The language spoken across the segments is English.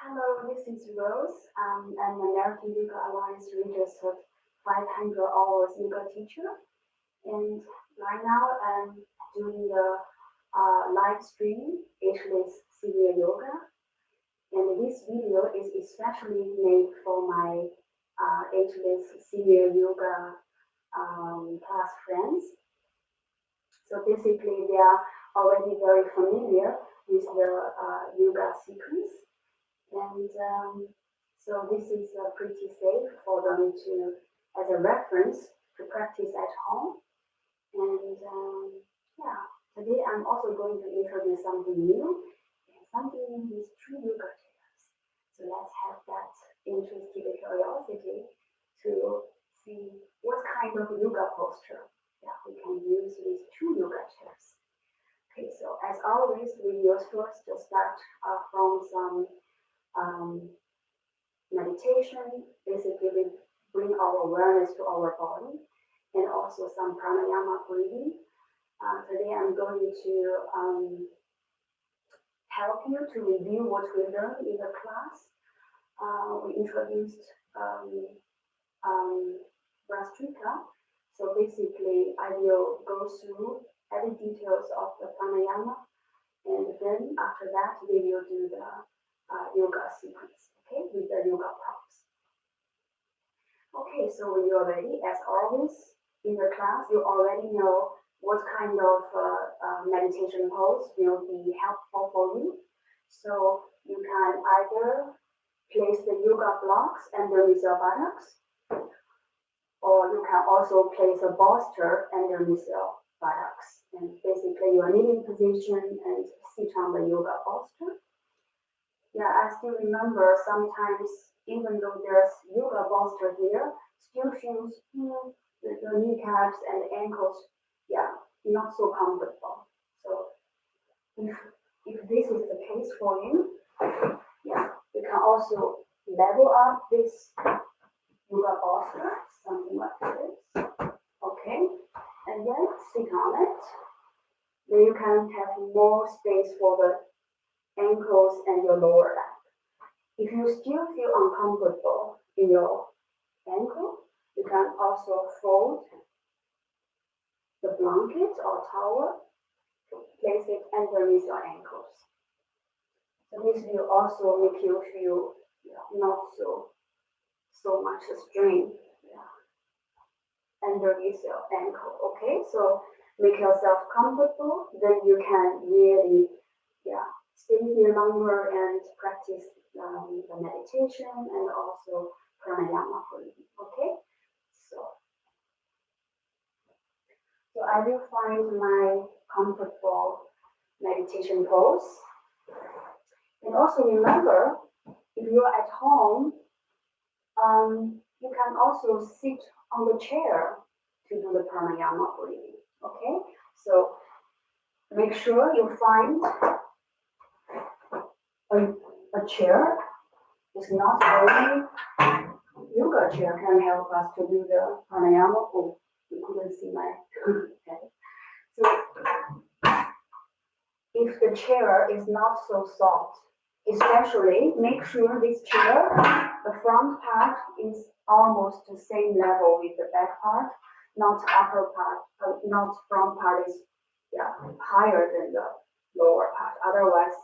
Hello, this is Rose. I'm an American Yoga Alliance registered 500 hours yoga teacher, and right now I'm doing the live stream Ageless Senior Yoga. And this video is especially made for my Ageless Senior Yoga class friends. So basically, they are already very familiar with the yoga sequence. And so this is pretty safe for them to, as a reference, to practice at home. And yeah, today I'm also going to introduce something new, and something new is true yoga chairs. So let's have that interesting curiosity to see what kind of yoga posture we can use with true yoga chairs. Okay, so as always, we use first to start from some meditation. Basically, we bring our awareness to our body and also some pranayama breathing. Today, I'm going to help you to review what we learned in the class. We introduced Brastrika. So basically, I will go through every details of the pranayama, and then after that, we will do the yoga sequence, okay, with the yoga props. Okay, so when you're ready, as always, in the class, you already know what kind of meditation pose will be helpful for you. So you can either place the yoga blocks underneath your buttocks, or you can also place a bolster underneath your buttocks. And basically, you are kneeling position and sit on the yoga bolster. Yeah, I still remember sometimes, even though there's yoga bolster here, still feels the kneecaps and the ankles, not so comfortable. So if this is the case for you, you can also level up this yoga bolster, something like this. Okay, and then sit on it. Then you can have more space for the ankles and your lower back. If you still feel uncomfortable in your ankle, you can also fold the blanket or towel to place it underneath your ankles. So this will also make you feel not so much strain underneath your ankle. Okay, so make yourself comfortable. Then you can really stay here longer and practice the meditation and also pranayama breathing. Okay, so I will find my comfortable meditation pose. And also remember, if you're at home, you can also sit on the chair to do the pranayama breathing. Okay, so make sure you find a chair. It's not only yoga chair can help us to do the pranayama. Oh, you couldn't see my head. So if the chair is not so soft, especially make sure this chair, the front part is almost the same level with the back part, not upper part, not front part is higher than the lower part. Otherwise,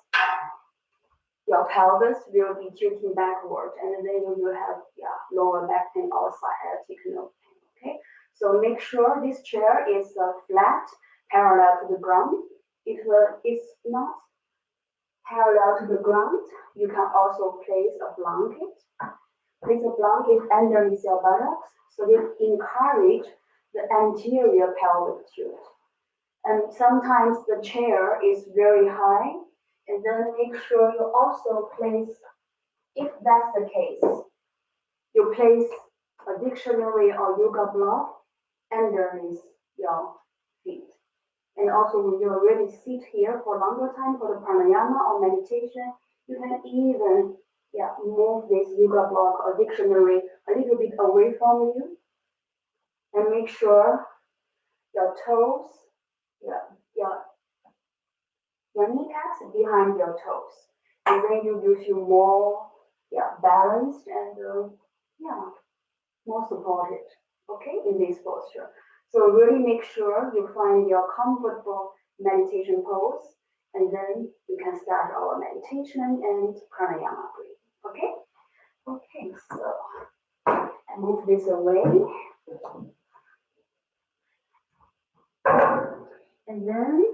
your pelvis will be tilting backward, and then you will have lower back pain or sciatic nerve pain. Okay, so make sure this chair is flat, parallel to the ground. If it's not parallel to the ground, you can also place a blanket. Place a blanket underneath your buttocks, so you encourage the anterior pelvic tilt. And sometimes the chair is very high, and then make sure you also place, if that's the case, you place a dictionary or yoga block underneath your feet. And also when you already sit here for a longer time for the pranayama or meditation, you can even move this yoga block or dictionary a little bit away from you, and make sure your toes, your kneecaps behind your toes, and then you will feel more yeah, balanced and yeah, more supported, okay, in this posture. So really make sure you find your comfortable meditation pose, and then we can start our meditation and pranayama breathing, okay? Okay, so I move this away, and then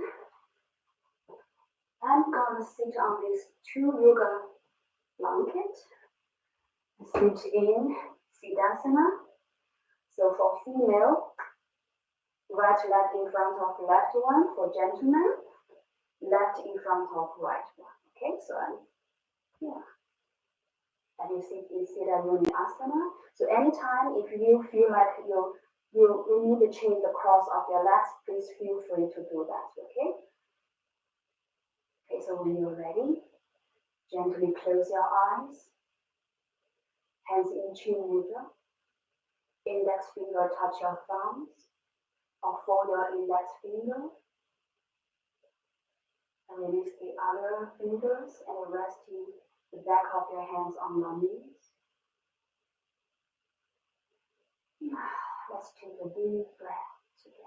I'm gonna sit on these two yoga blankets. Sit in Siddhasana. So for female, right leg in front of left one. For gentlemen, left in front of right one. Okay, so I'm yeah. And you sit in Siddha Asana. So anytime if you feel like you need to change the cross of your legs, please feel free to do that. Okay. Okay, so when you're ready, gently close your eyes. Hands in chin mudra. Index finger touch your thumbs, or fold your index finger. And release the other fingers and resting the back of your hands on your knees. Let's take a deep breath together.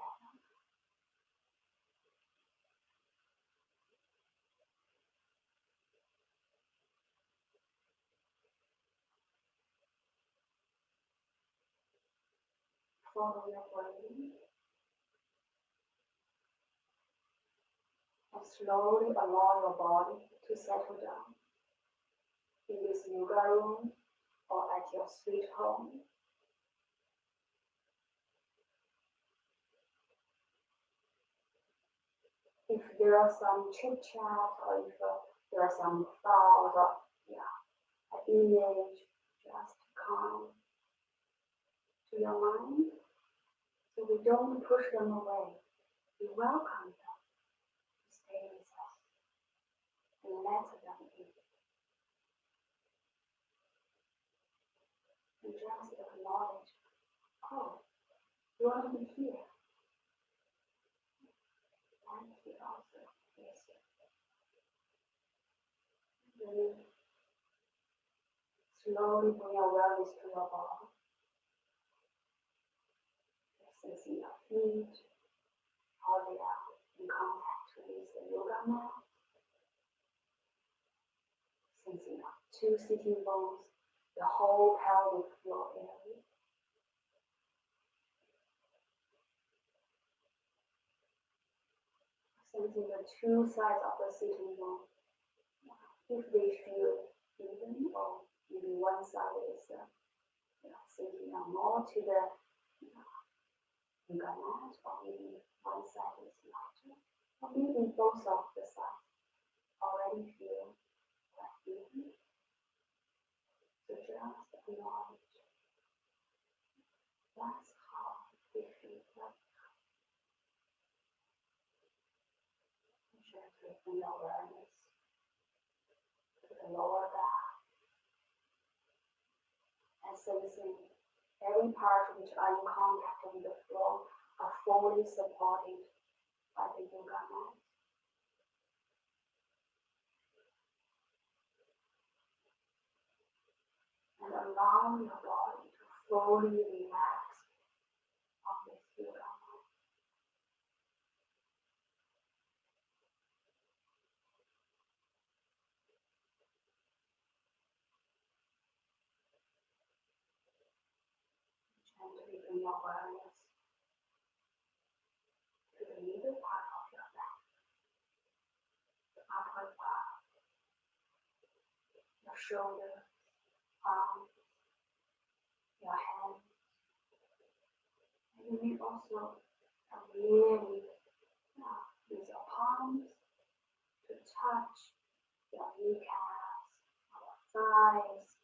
Follow your breathing and slowly allow your body to settle down in this yoga room or at your sweet home. If there are some chit chat or if there are some thoughts or an image, just come to your mind. So we don't push them away. We welcome them to stay with us and let them in. And just acknowledge, oh, you want to be here. And he also is here. Then slowly bring awareness to your body. Sensing your feet, how they are in contact with the yoga mat. Sensing your two sitting bones, the whole pelvic floor area. Sensing the two sides of the sitting bone. If they feel even, or maybe one side is sinking down more to the yoga mat, or maybe one side is larger, or maybe both of the sides already feel quite even. So just acknowledge that's how they feel right now. Gently bring your awareness to the lower back and sensing every part which are in contact with the floor are fully supported by the yoga mat. And allow your body to fully relax on this yoga mat. Gently bring your awareness to the middle part of your back, the upper part, your shoulders, arms, your hands. And you may also really use your palms to touch your kneecaps, your thighs,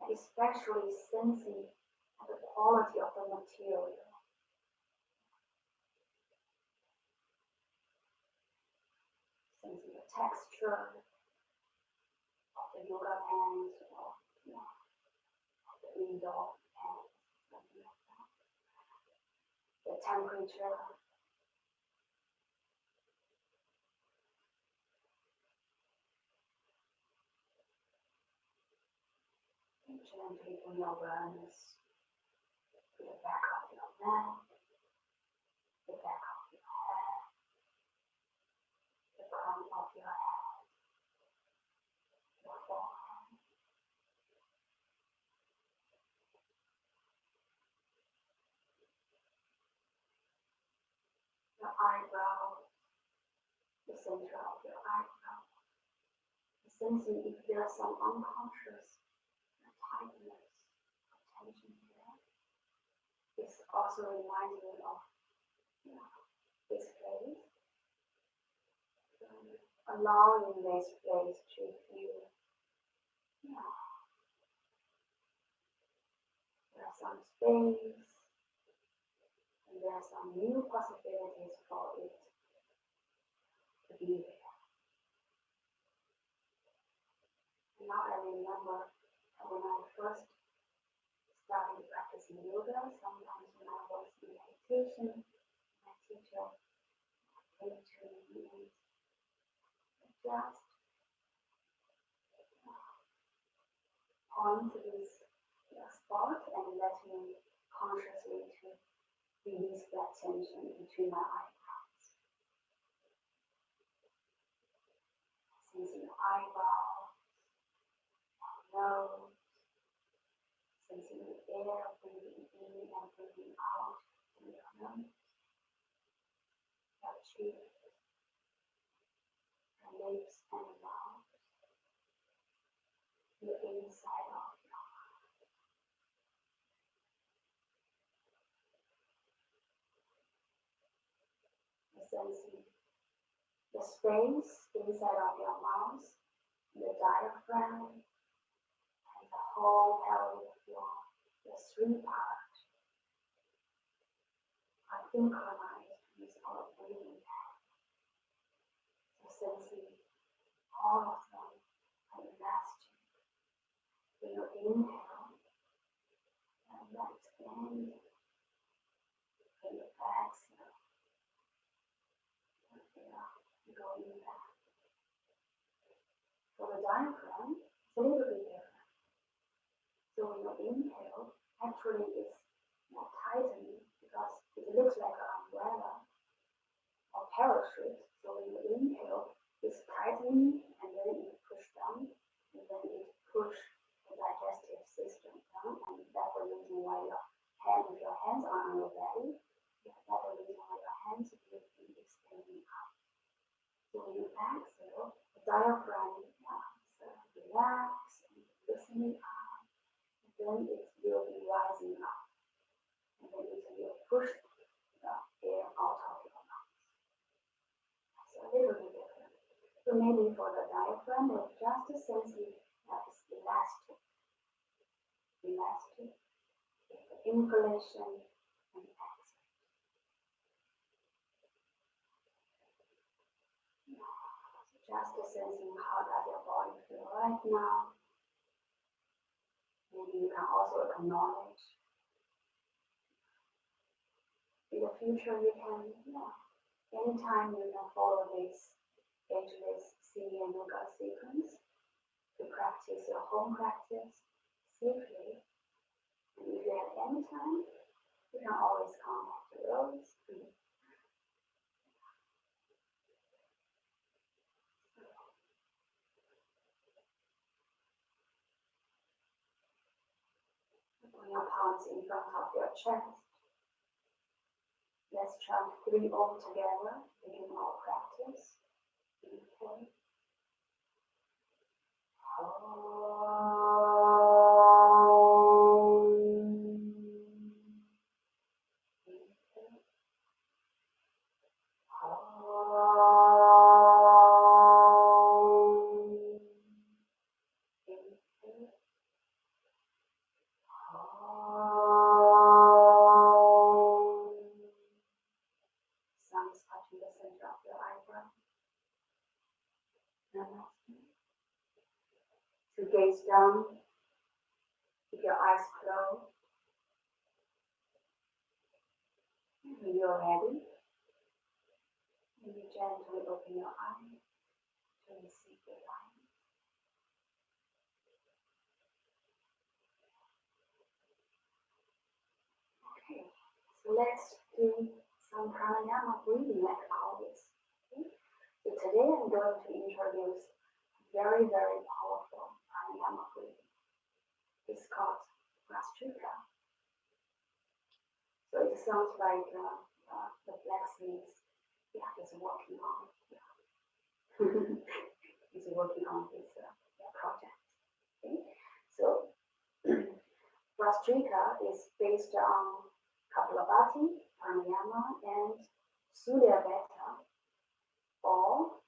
and especially sensing the quality of the material. Sensing the texture of the yoga pants or of the indoor pants, something like that. The temperature. Gently bring your awareness to the back of your neck, the back of your head, the crown of your head, your forehead, your eyebrows, the center of your eyebrow. Sensing if there's some unconscious tightness or tension here. This also reminds me of this place. Allowing this place to feel there's some space and there are some new possibilities for it to be there. And now I remember when I first started practicing yoga, sometimes when I was in meditation, my teacher came to me and just point to this spot and let me consciously to release that tension between my eyebrows. Sensing your eyebrows, nose, sensing the air breathing in and breathing out through your nose, your cheeks, your lips and mouth, the inside of your heart. Sensing the space inside of your mouth, the diaphragm, and the whole pelvic floor, the three parts are synchronized with our breathing pattern. So sensing all of them are elastic. When you inhale, and expand. When you exhale, going back. For the diaphragm, it's a little bit different. So when you inhale, actually it's more tightening because it looks like an umbrella or parachute. So when you inhale, it's tightening and then it pushes down and then it pushes the digestive system down, and that's the reason why if your hands are on your belly, that's the reason why your hands will be extending out. So when you exhale, the diaphragm relax and loosening up, and then it will be rising up, and then it will push the air out of your mouth. So a little bit different. So maybe for the diaphragm, it's just sensing that it's elastic. Elastic, inhalation and exhale. Just sensing how does your body feel right now. Maybe you can also acknowledge. In the future, you can, anytime you can follow this Ageless senior yoga sequence to practice your home practice safely. And if you have any time, you can always come back to those. Bring your palms in front of your chest. Let's chant 3 Om together, begin our practice. Okay. Thumbs touching the center of your eyebrow. Namaste. To gaze down, keep your eyes closed. When you're ready, you gently open your eyes to receive the light. let's do some pranayama breathing like always. Okay? So today I'm going to introduce very, very powerful pranayama breathing. It's called Vastrika. So it sounds like the blacksmith, is working on, he's working on his project. Okay? So Vastrika is based on Kapalabhati, pranayama, and Surya Beta, or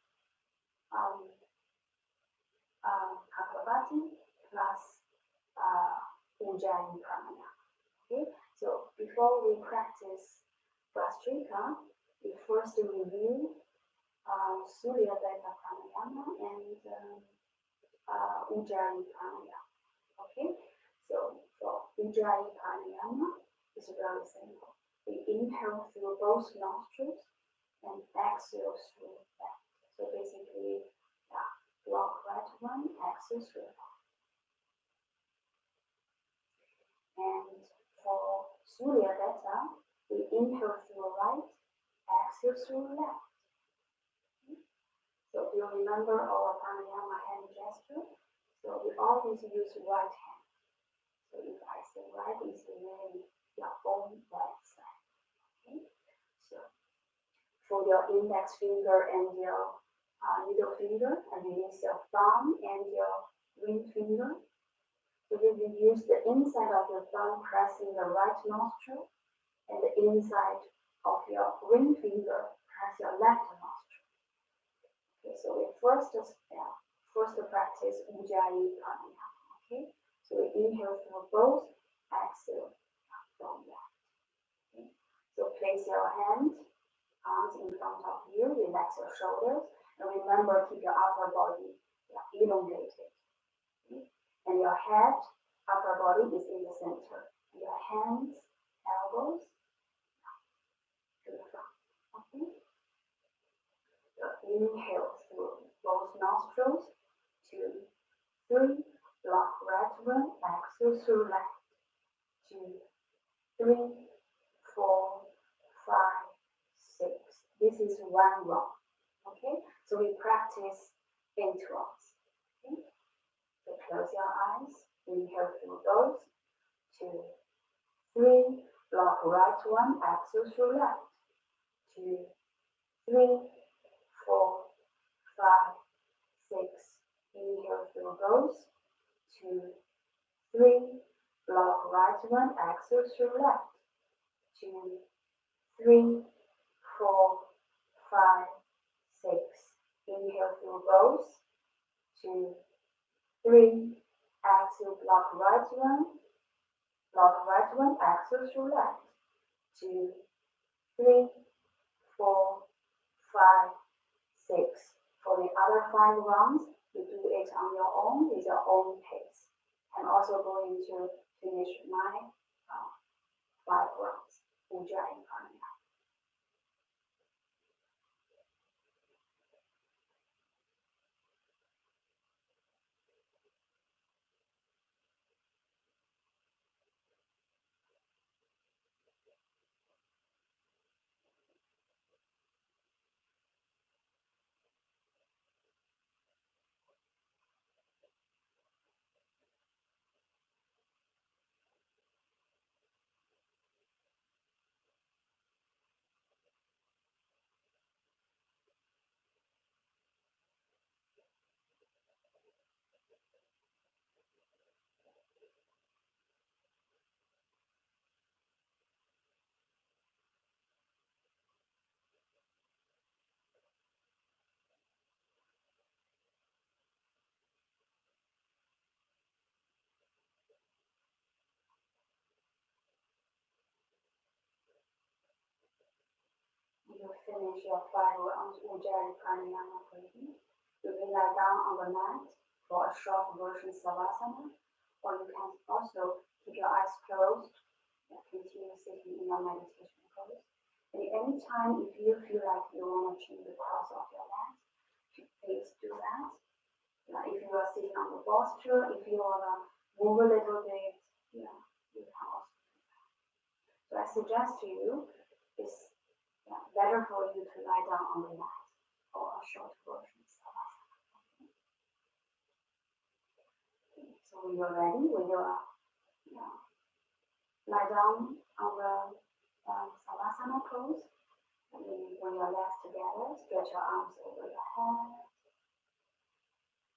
Kapalabhati plus Ujjayi pranayama. Okay, so before we practice Vastrika, we first review Surya Beta pranayama and Ujjayi pranayama. Okay, so for Ujjayi pranayama, it's very simple. We inhale through both nostrils and exhale through left. So basically, block right one, exhale through left. And for Surya Beta, we inhale through right, exhale through left. So do you remember our pranayama hand gesture? So we always use right hand. So if I say right, it's really your own right side. Okay? So for your index finger and your middle finger, and release your thumb and your ring finger. So you will use the inside of your thumb pressing the right nostril, and the inside of your ring finger press your left nostril. Okay, so we first practice Ujjayi pranayama. Okay, so we inhale through both, exhale from left. Okay, so place your arms in front of you, relax your shoulders, and remember keep your upper body elongated. Okay? And your head, upper body is in the center. Your hands, elbows to the front. Okay? So inhale through both nostrils. 2, 3, block right one, exhale through left. 2, 3, 4, 5, 6. This is one round. Okay, so we practice in 2 rounds. Okay, so close your eyes. Inhale through both. 2, 3, block right one, exhale through left. 2, 3, 4, 5, 6. Inhale through both. 2, 3, block right one, exhale through left. 2, 3, 4, 5, 6. Inhale through both. 2, 3. Exhale, block right one. Block right one, exhale through left. 2, 3, 4, 5, 6. For the other 5 rounds, you do it on your own with your own pace. I'm also going to finish my 5 rounds. Ujjayi pranayama. You finish your 5 rounds Ujjayi pranayama breathing. You will lie down on the mat for a short version savasana, or you can also keep your eyes closed and continue sitting in your meditation pose. And any time if you feel like you want to change the pose of your mat, please do that. If you are sitting on the posture, if you want to move a little bit, you can also do that. So I suggest to you is better for you to lie down on the mat or a short version. So when you're ready, when you're lie down on the Savasana pose, and then when your legs together, stretch your arms over your head.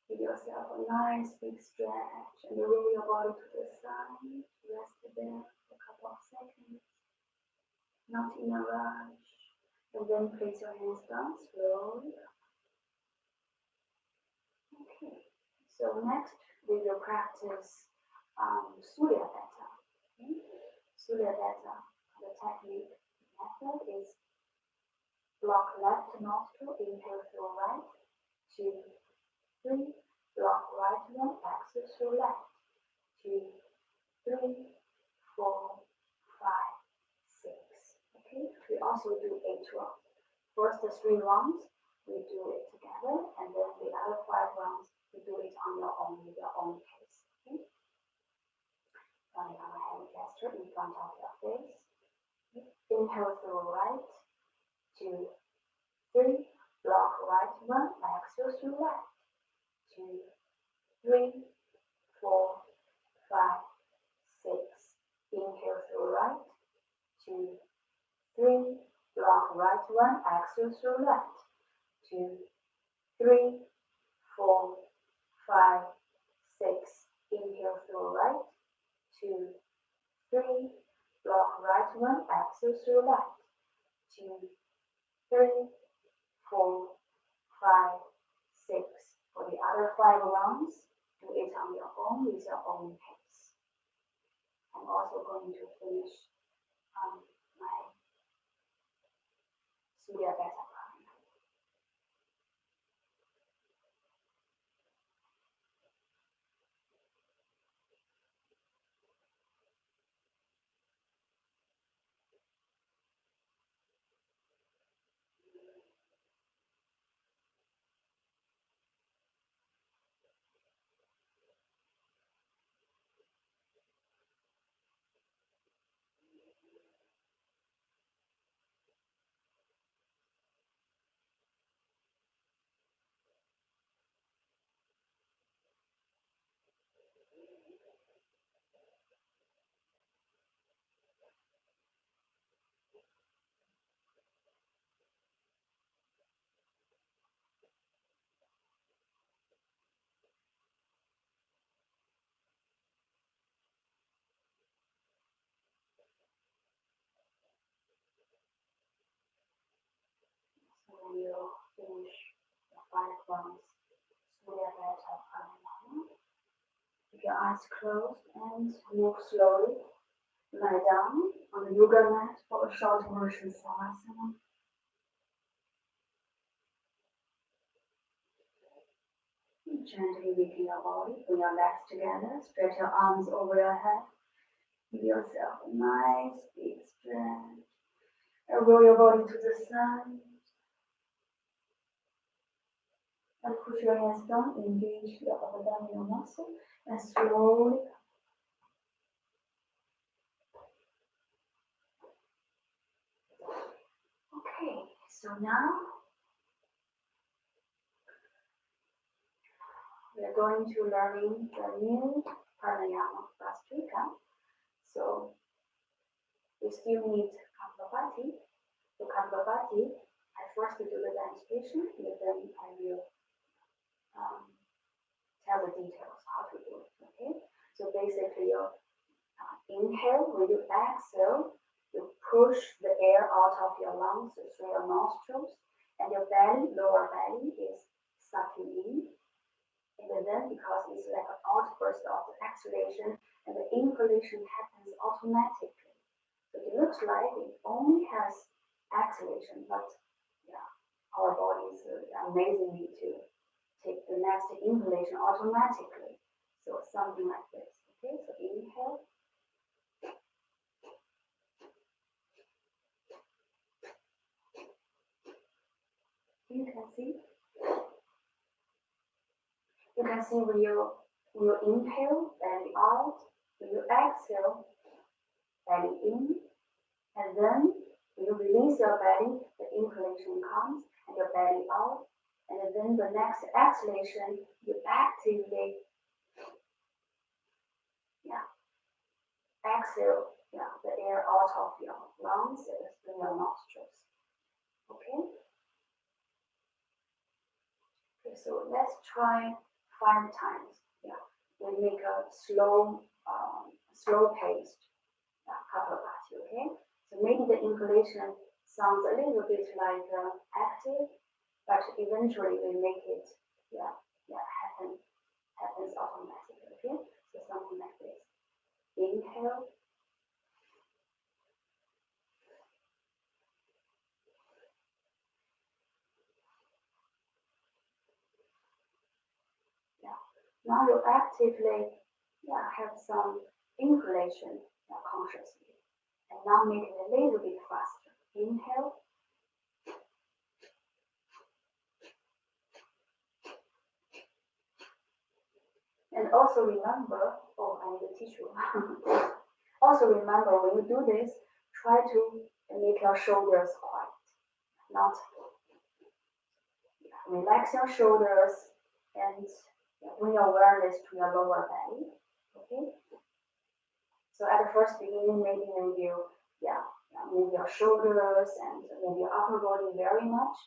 Give yourself a nice big stretch and roll your body to the side. Rest there for a couple of seconds, not in a rush. And then place your hands down slowly. Okay, so next we will practice Surya Betta. Okay? Surya Betta, the technique method is block left nostril, inhale through right, 2, 3, block right one, exhale through left, 2, 3, 4, 5, 6. Okay, we also do 8 rounds. First 3 rounds, we do it together, and then the other 5 rounds, we do it on your own, with your own pace. Okay? Now you have a hand gesture in front of your face. Inhale through right, 2, 3, block right one, exhale through left, 2, 3, 4, 5, 6. Inhale through right, 2, 3, block right one, exhale through left, 2, 3, 4, 5, 6. Inhale through right, 2, 3, block right one, exhale through left, 2, 3, 4, 5, 6. For the other 5 rounds, do it on your own with your own pace. I'm also going to finish my Surya Betta pranayama. So when you finish the 5 rounds Surya Betta pranayama, keep your eyes closed and move slowly. Lie down on the yoga mat for a short version Savasana. Gently weaken your body, bring your legs together, stretch your arms over your head. Give yourself a nice big stretch. And roll your body to the side. And push your hands down, engage the abdominal muscle, and slowly. Okay, so now we're going to learning the new pranayama Vastrika. So we still need Kapalabhati. So Kapalabhati, I first do the demonstration, and then I will tell the details how to do it. Okay, so basically you inhale, when you exhale, you push the air out of your lungs through your nostrils, and your belly, lower belly, is sucking in. And then because it's like an outburst of the exhalation, and the inhalation happens automatically. So it looks like it only has exhalation, but yeah, our body is amazingly to take the next inhalation automatically. So something like this. Okay, so inhale. You can see. You can see when you inhale, belly out. When you exhale, belly in. And then when you release your belly, the inhalation comes and your belly out. And then the next exhalation, you actively, yeah, exhale, yeah, the air out of your lungs and through your nostrils. Okay? Okay, so let's try 5 times. Yeah, we make a slow paced Kapalabhati. Okay, so maybe the inhalation sounds a little bit like active, but eventually we make it, yeah, yeah, happens automatically. Okay, so something like this. Inhale. Yeah. Now you actively, yeah, have some inhalation, yeah, consciously. And now make it a little bit faster. Inhale. And also remember, oh, I need a tissue. Also remember, when you do this, try to make your shoulders quiet. Not relax your shoulders and bring awareness to your lower belly. Okay. So at the first beginning, maybe you move your shoulders and move your upper body very much.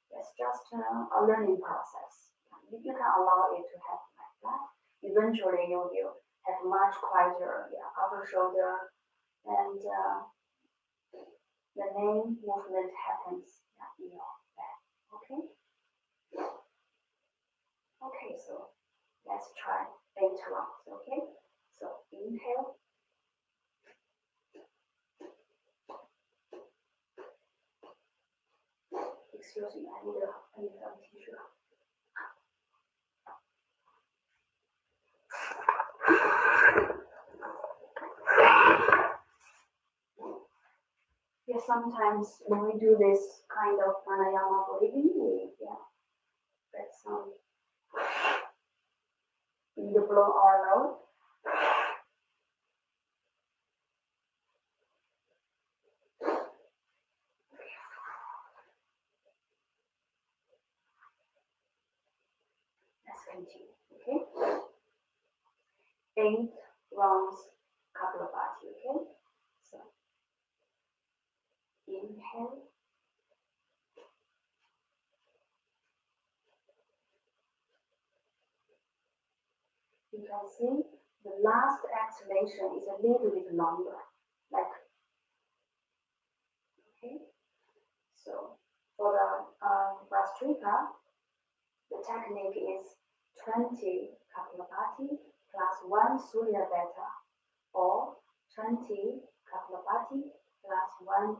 It's just a learning process. You can allow it to happen like that. Eventually, you will have much quieter upper shoulder, and the main movement happens in your back. Okay. Okay. So let's try 8 rounds. Okay. So inhale. Excuse me, I need some tissue. Yeah, sometimes when we do this kind of pranayama breathing, we get some wind blow our nose. Let's continue. Okay. 8 rounds, Kapalabhati. Okay. So inhale. You can see the last exhalation is a little bit longer. Like, okay. So for the Vastrika, the technique is 20 Kapalabhati plus 1 Surya Beta, or 20 Kapalabhati plus 1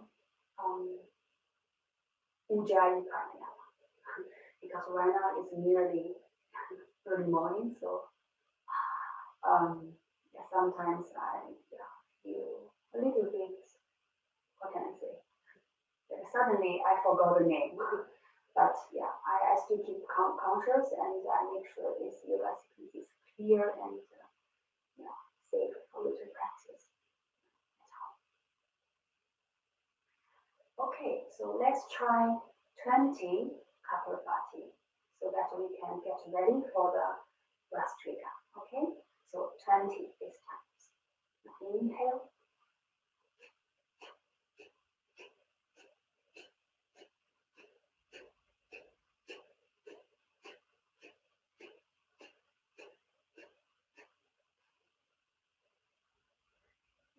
Ujjayi Pranayama. Because right now it's nearly early morning, so sometimes I feel a little bit, what can I say? Like suddenly I forgot the name. But I still keep conscious, and I make sure this yoga sequence is clear and safe for you to practice at home. Okay, so let's try 20 Kapalabhati so that we can get ready for the Vastrika. Okay, so 20 this time. Inhale.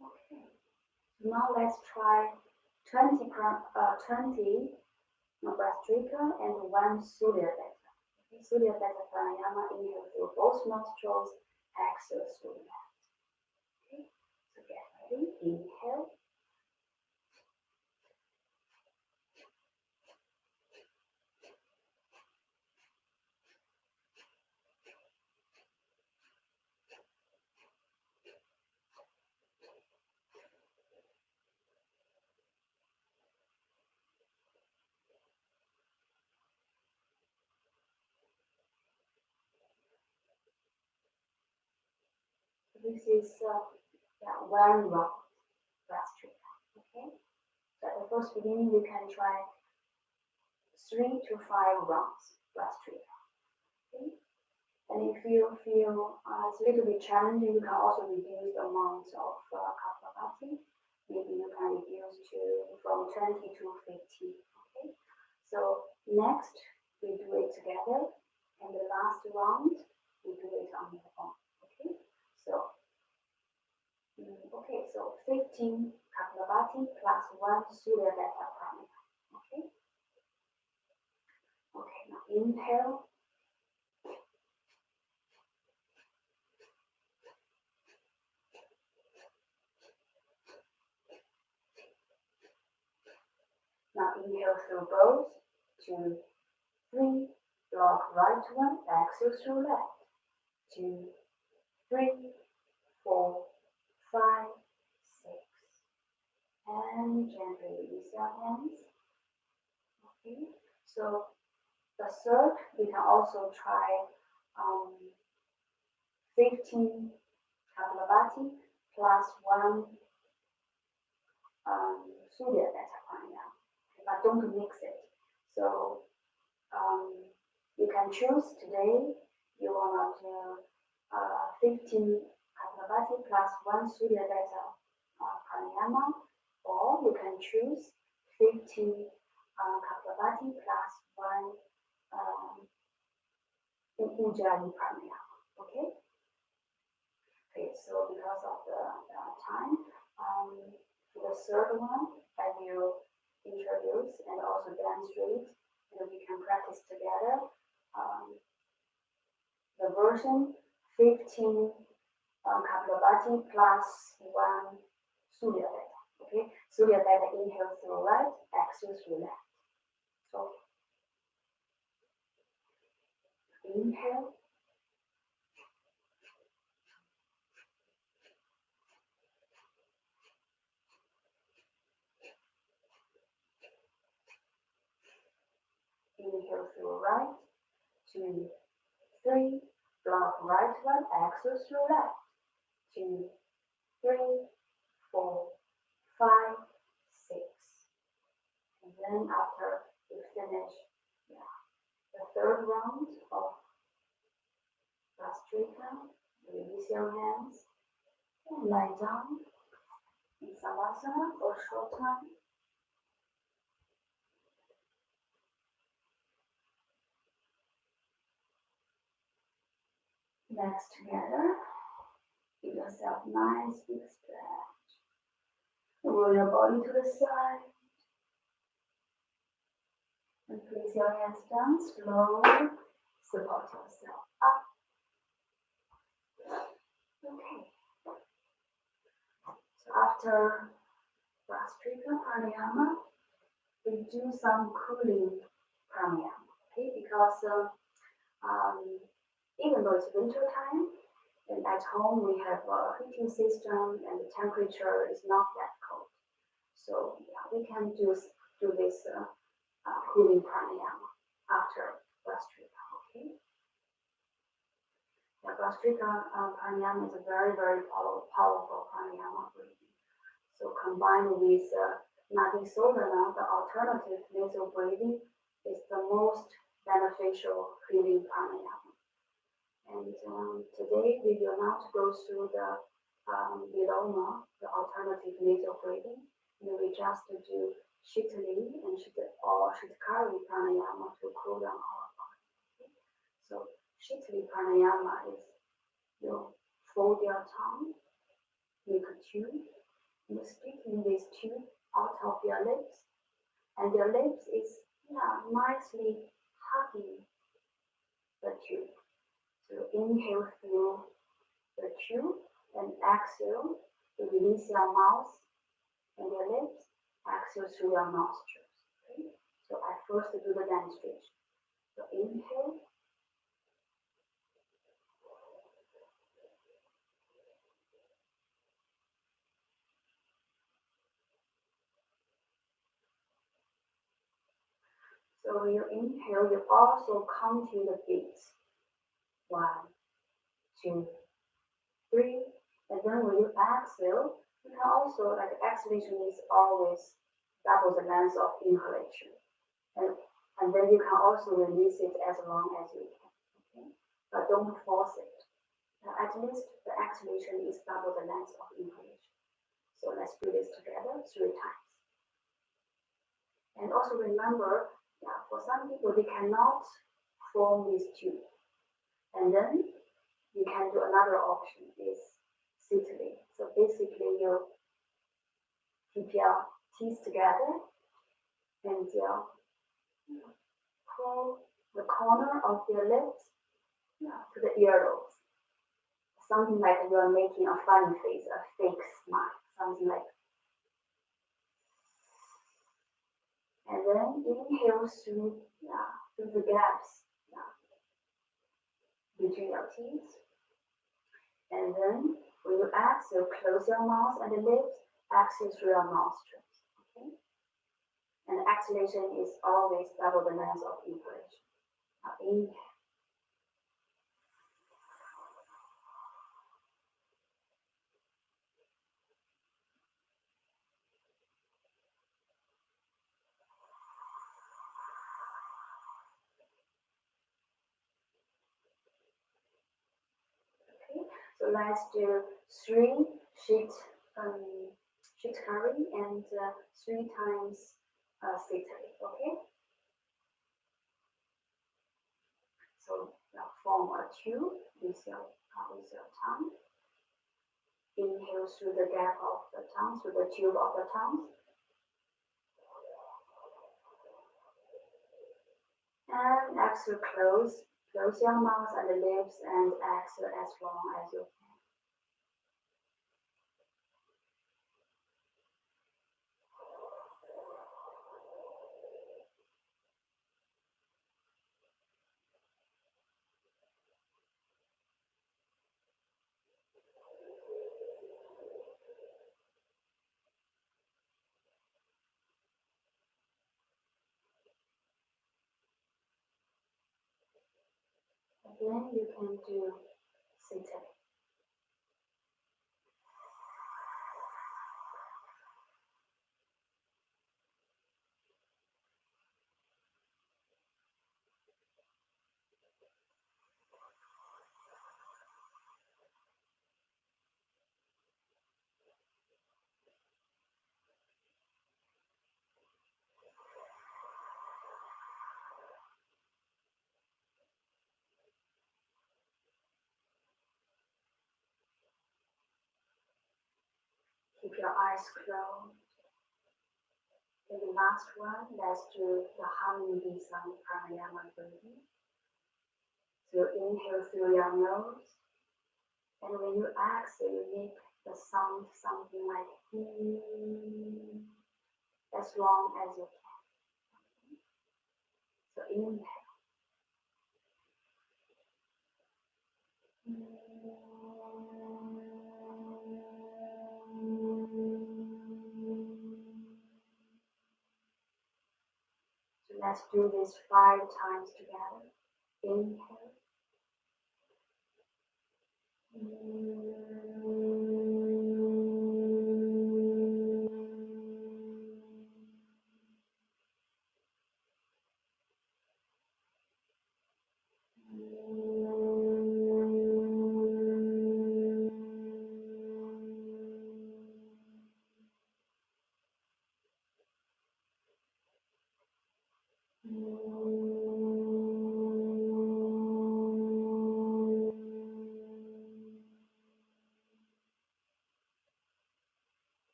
Okay, now let's try 20 Vastrika and 1 Surya Beta. Okay, Surya Beta Pranayama, inhale through both nostrils, exhale through the mouth. Okay, so get ready. Inhale. This is 1 round Vastrika. Okay. At the first beginning, you can try 3 to 5 rounds breaststroke. Okay? And if you feel it's a little bit challenging, you can also reduce the amount of Kapalabhati. Maybe you can reduce from 20 to 15. Okay. So next we do it together, and the last round we do it on your own. Okay. So okay. So 15 Kapalabhati plus 1 Surya Beta Pranayama. Okay. Okay. Now inhale. Now inhale through both, 2, 3, block right one, exhale through left, 2, 3, 4, 5, 6, and gently release your hands. Okay, so the third, we can also try 15 Kapalabhati plus 1 Surya Beta Pranayama, but don't mix it. So you can choose today you want to 15 Kapalabhati plus 1 Surya Beta Pranayama, or you can choose 15 Kapalabhati plus 1 Ujjayi Pranayama. Okay? Okay, so because of the time, for the third one, I will introduce and also demonstrate, and we can practice together. The version 15 Kapalabhati plus 1 Surya Beta. Okay, Surya Beta inhale through right, exhale through left. So inhale. Inhale through right, 2, 3, block right one, exhale through left, 2, 3, 4, 5, 6. And then after you finish the third round of Vastrika, release your hands and lie down in Savasana for a short time. Legs together. Give yourself nice big stretch. Roll your body to the side. And place your hands down, slowly support yourself up. Okay. So after Vastrika Pranayama, we do some cooling pranayama. Okay, because even though it's winter time, and at home we have a heating system and the temperature is not that cold. So yeah, we can do this cooling pranayama after Vastrika. Okay. The Vastrika pranayama is a very, very powerful pranayama breathing. So combined with Nadi Sodhana, the alternative nasal breathing is the most beneficial healing pranayama. And today we will not go through the Viloma, the alternative nasal breathing. We will just do Shitali and Shitkari pranayama to cool down our body. Okay? So Shitali pranayama is you fold your tongue, make a tube, and speaking this tube out of your lips, and your lips is nicely hugging the tube. So inhale through the tube and exhale to release your mouth and your lips. Exhale through your nostrils. Okay? So I first do the demonstration. So inhale. So when you inhale, you also counting the beats. 1, 2, 3, and then when you exhale, you can also, like exhalation is always double the length of inhalation. And then you can also release it as long as you can. Okay? But don't force it. At least the exhalation is double the length of inhalation. So let's do this together 3 times. And also remember, for some people, they cannot form this tube. And then you can do another option is seating. So basically you keep your teeth together and pull the corner of your lips to the earlobes. Something like you're making a funny face, a fake smile, something like. And then inhale through the gaps between your teeth. And then when you exhale, close your mouth and the lips, exhale through your nostrils. Okay? And exhalation is always double the length of inhalation. Now inhale. Okay, so let's do 3 sheet curry and 3 times sitari. Okay. So form a tube with your tongue. Inhale through the gap of the tongue, through the tube of the tongue. And exhale, close your mouth and the lips and exhale as long as you can. Then you can do sitari. Keep your eyes closed. In the last one, let's do the humming sound pranayama breathing. So inhale through your nose, and when you exhale, you make the sound something like as long as you can. So inhale. So let's do this 5 times together. Inhale.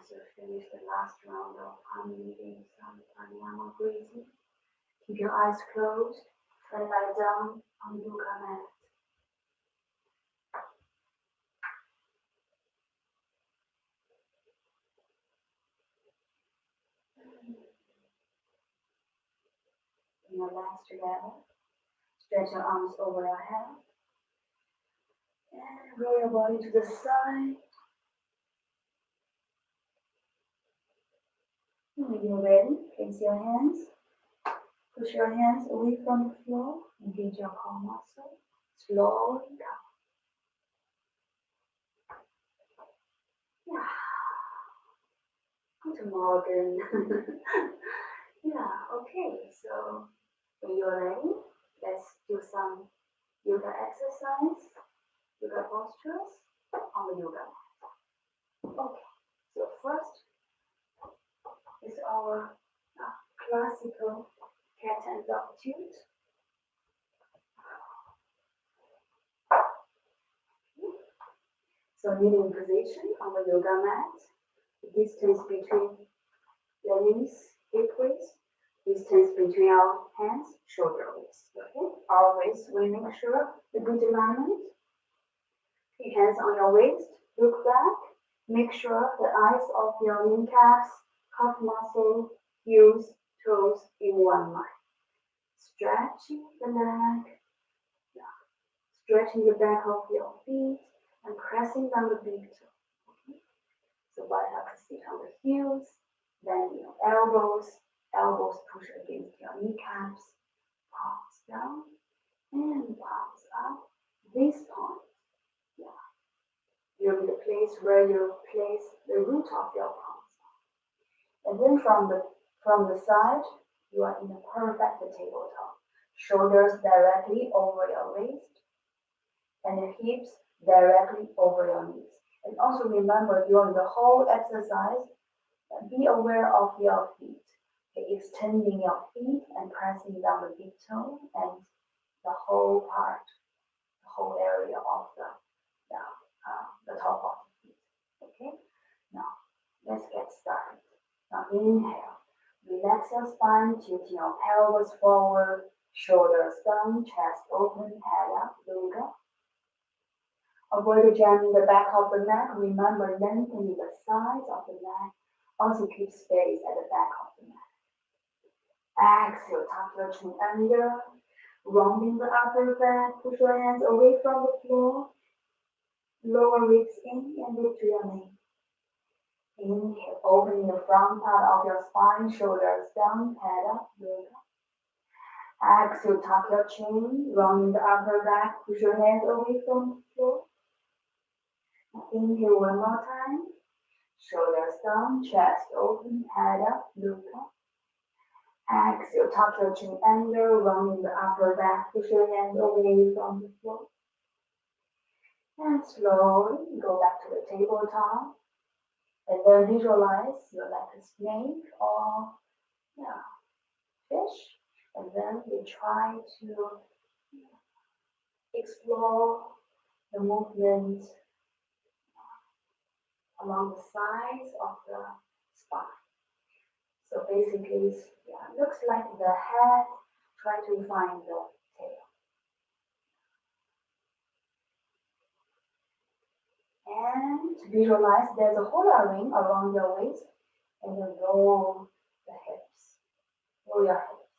As you finish the last round of harmony in some pranayama breathing, keep your eyes closed and lie down on the yoga mat. Bring your legs together. Stretch your arms over your head. And roll your body to the side. When you're ready, place your hands. Push your hands away from the floor. Engage your core muscle. Slowly down. Yeah. Guten Morgen. Yeah, okay. So when you're ready, let's do some yoga exercise, yoga postures on the yoga mat. Okay. So first is our classical cat and dog attitude. So kneeling position on the yoga mat. The distance between the knees, hip width, distance between our hands, shoulder width. Okay, always we make sure the good alignment. Keep hands on your waist, look back. Make sure the eyes of your kneecaps, calf muscle, heels, toes in one line. Stretching the leg, stretching the back of your feet and pressing down the big toe. Okay? So body have to sit on the heels, then your elbows push against your kneecaps, palms down and palms up. This point, will be the place where you place the root of your palms. And then from the side, you are in a perfect tabletop. Shoulders directly over your waist and the hips directly over your knees. And also remember during the whole exercise, be aware of your feet. Extending your feet and pressing down the big toe and the whole part, the whole area of the top of the feet. Okay? Now, let's get started. Now, inhale. Relax your spine, tilt your pelvis forward, shoulders down, chest open, head up, yoga. Avoid jamming the back of the neck. Remember, lengthening the sides of the neck. Also keep space at the back of the neck. Exhale, tuck your chin under, rounding the upper back. Push your hands away from the floor. Lower ribs in and lift your knee. Inhale, opening the front part of your spine, shoulders down, head up, yoga. Exhale, tuck your chin, rounding the upper back. Push your hands away from the floor. Inhale one more time. Shoulders down, chest open, head up, yoga. Exhale, tuck your chin under, rounding the upper back. Push your hands away from the floor. And slowly go back to the tabletop. And then visualize you're like a snake or fish. And then we try to explore the movement along the sides of the spine. So basically, it looks like the head trying to find the tail. And to visualize, there's a hollow ring around your waist, and then roll the hips. Roll your hips.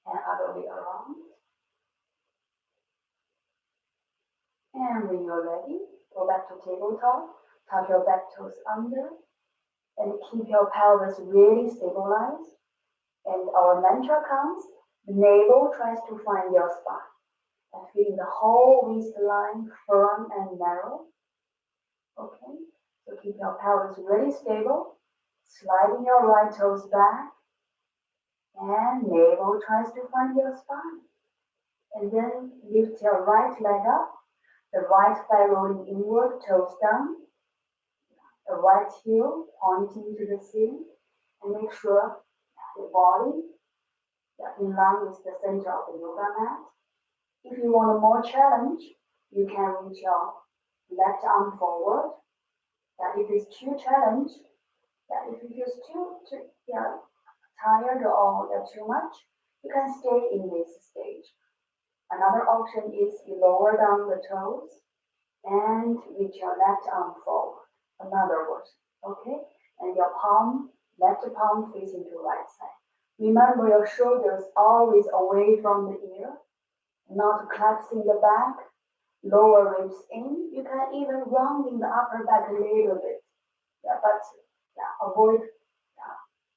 And other way around. And when you're ready, go back to tabletop, tuck your back toes under, and keep your pelvis really stabilized. And our mantra comes, the navel tries to find your spine. And feeling the whole waistline firm and narrow. Okay, so keep your pelvis really stable, sliding your right toes back, and navel tries to find your spine. And then lift your right leg up, the right thigh rolling inward, toes down, the right heel pointing to the ceiling, and make sure the body in line with the center of the yoga mat. If you want a more challenge, you can reach your left arm forward If it's too challenge, if you feel too tired or too much, you can stay in this stage. Another option is you lower down the toes and reach your left arm forward. Another version, okay? And your left palm facing to right side. Remember your shoulders always away from the ear, not collapsing the back, lower ribs in. You can even round in the upper back a little bit. But avoid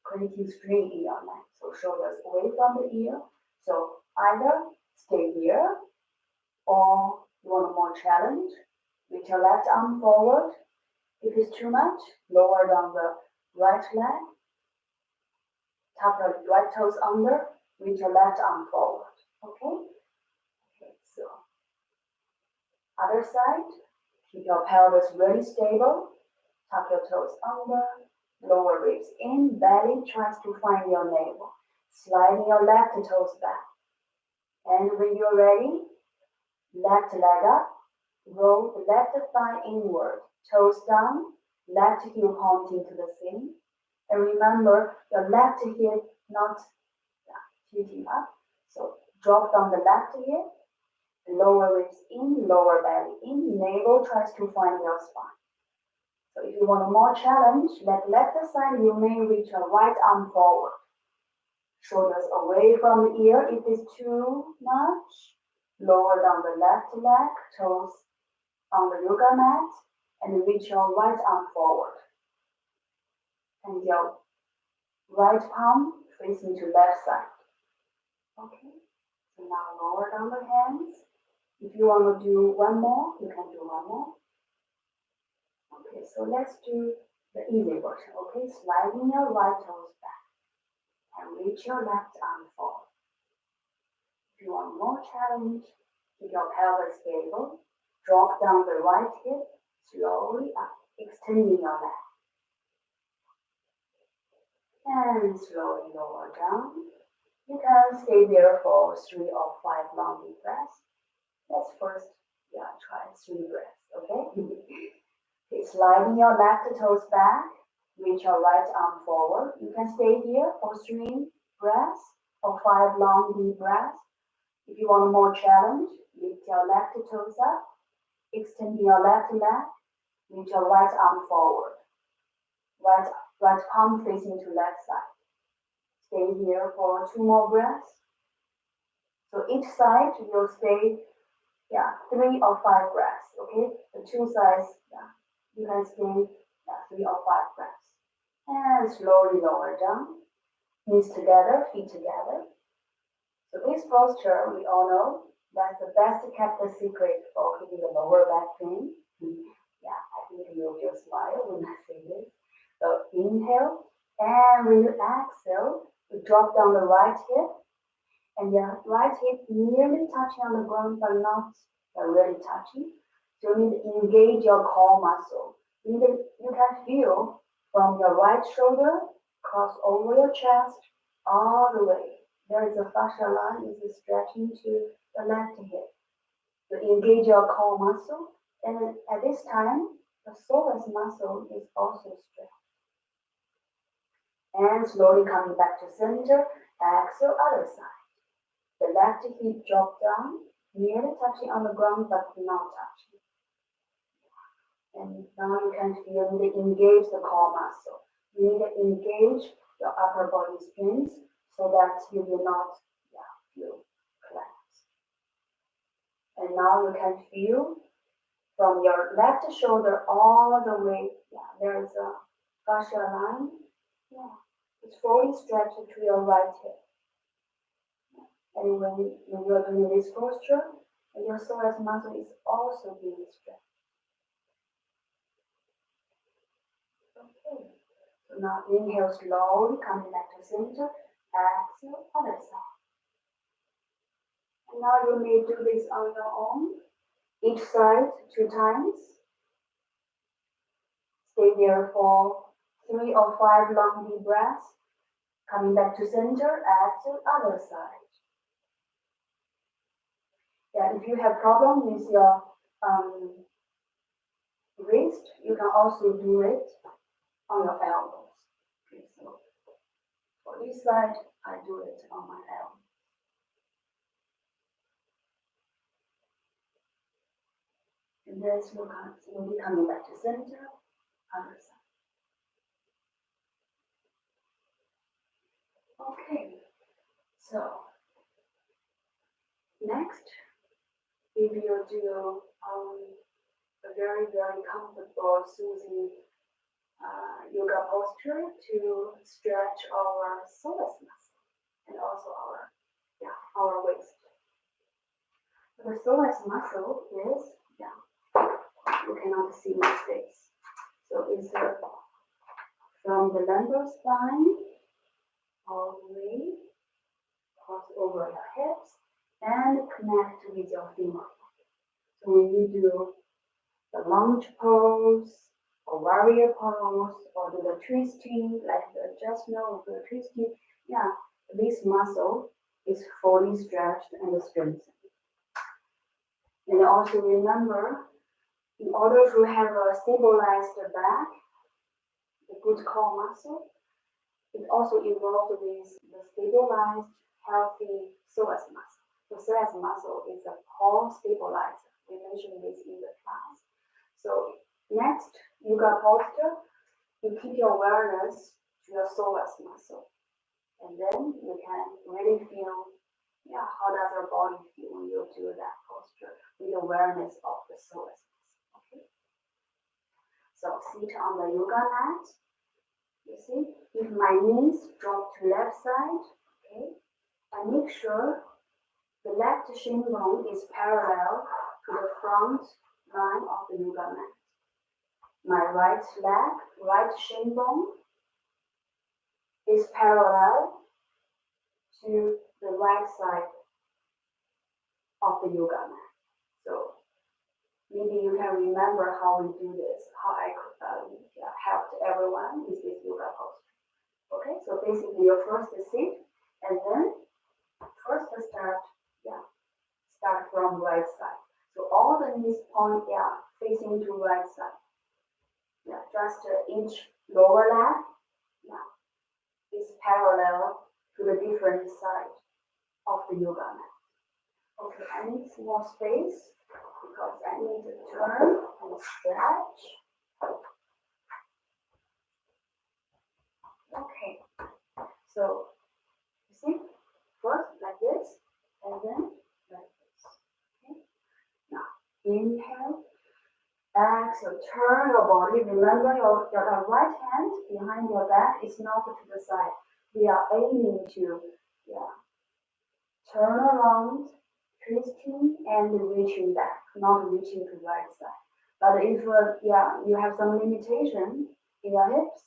creating strain in your neck. So shoulders away from the ear. So either stay here or you want a more challenge. Reach your left arm forward. If it's too much, lower down the right leg. Tuck your right toes under. Reach your left arm forward. Okay? So other side. Keep your pelvis really stable. Tuck your toes under. Lower ribs in. Belly tries to find your navel. Sliding your left toes back. And when you're ready, left leg up. Roll the left thigh inward, toes down, left heel pointing to the ceiling. And remember, your left hip not tilting up. So drop down the left hip, lower ribs in, lower belly in, navel tries to find your spine. So if you want a more challenge, left side, you may reach your right arm forward. Shoulders away from the ear. If it's too much, lower down the left leg, toes on the yoga mat, and reach your right arm forward. And your right palm facing to left side. Okay, so now lower down the hands. If you want to do one more, you can do one more. Okay, so let's do the easy version. Okay, sliding your right toes back and reach your left arm forward. If you want more challenge, keep your pelvis stable. Drop down the right hip, slowly up, extending your leg. And slowly lower down. You can stay there for 3 or 5 long deep breaths. Let's first try 3 breaths, okay? Okay, sliding your left toes back, reach your right arm forward. You can stay here for 3 breaths or 5 long deep breaths. If you want more challenge, lift your left toes up. Extend your left leg, reach your right arm forward. Right palm facing to left side. Stay here for 2 more breaths. So each side you'll stay 3 or 5 breaths. Okay, the 2 sides you can stay 3 or 5 breaths. And slowly lower down. Knees together, feet together. So this posture we all know. That's the best kept secret for keeping the lower back pain. I think you will smile when I say this. So inhale, and when you exhale, you drop down the right hip, and your right hip nearly touching on the ground, but not really touching. So you need to engage your core muscle. You can feel from your right shoulder cross over your chest all the way. There is a fascia line is stretching to the left hip. So engage your core muscle, and at this time, the psoas muscle is also stretched. And slowly coming back to center, exhale other side. The left hip drop down, nearly touching on the ground, but not touching. And now you can feel you need to engage the core muscle. You need to engage your upper body strength so that you will not feel collapse. And now you can feel from your left shoulder all the way, there is a fascia line. It's fully stretched to your right hip. And when you are doing this posture, your psoas muscle is also being stretched. Okay, so now inhale slowly, coming back to center, exhale, other side. And now you may do this on your own, each side 2 times. Stay there for 3 or 5 long deep breaths. Coming back to center, exhale, other side. If you have problem with your wrist, waist, you can also do it on your elbows. Okay, so for this side, I do it on my elbow. And then slowly coming back to center, other side. Okay, so next, we will do a very, very comfortable, soothing yoga posture to stretch our psoas muscle and also our waist. The psoas muscle is, you cannot see my face. So it's from the lumbar spine all the way cross over your hips and connect with your femur. So when you do the lunge pose or warrior pose or do the twisting, like the just now of the twisting, this muscle is fully stretched and strengthened. And also remember, in order to have a stabilized back, the good core muscle, it also involved with the stabilized, healthy psoas muscle. The psoas muscle is a core stabilizer. We mentioned this in the class. So next, yoga posture, you keep your awareness to your psoas muscle. And then you can really feel, how does your body feel when you do that posture with awareness of the psoas muscle, okay? So sit on the yoga mat. You see, if my knees drop to left side, okay, I make sure the left shin bone is parallel to the front line of the yoga mat. My right leg, right shin bone is parallel to the right side of the yoga mat. So maybe you can remember how we do this, how I helped everyone with this yoga posture. Okay, so basically your first sit, and then first start from right side. So all the knees point, facing to right side. Just each lower leg, is parallel to the different side of the yoga mat. Okay, I need some more space because I need to turn and stretch. Okay, so you see, first like this, and then like this. Okay, now inhale, exhale, turn your body. Remember your right hand behind your back is not to the side. We are aiming to turn around, twisting and reaching back, not reaching to the right side. But if you have some limitation in your hips,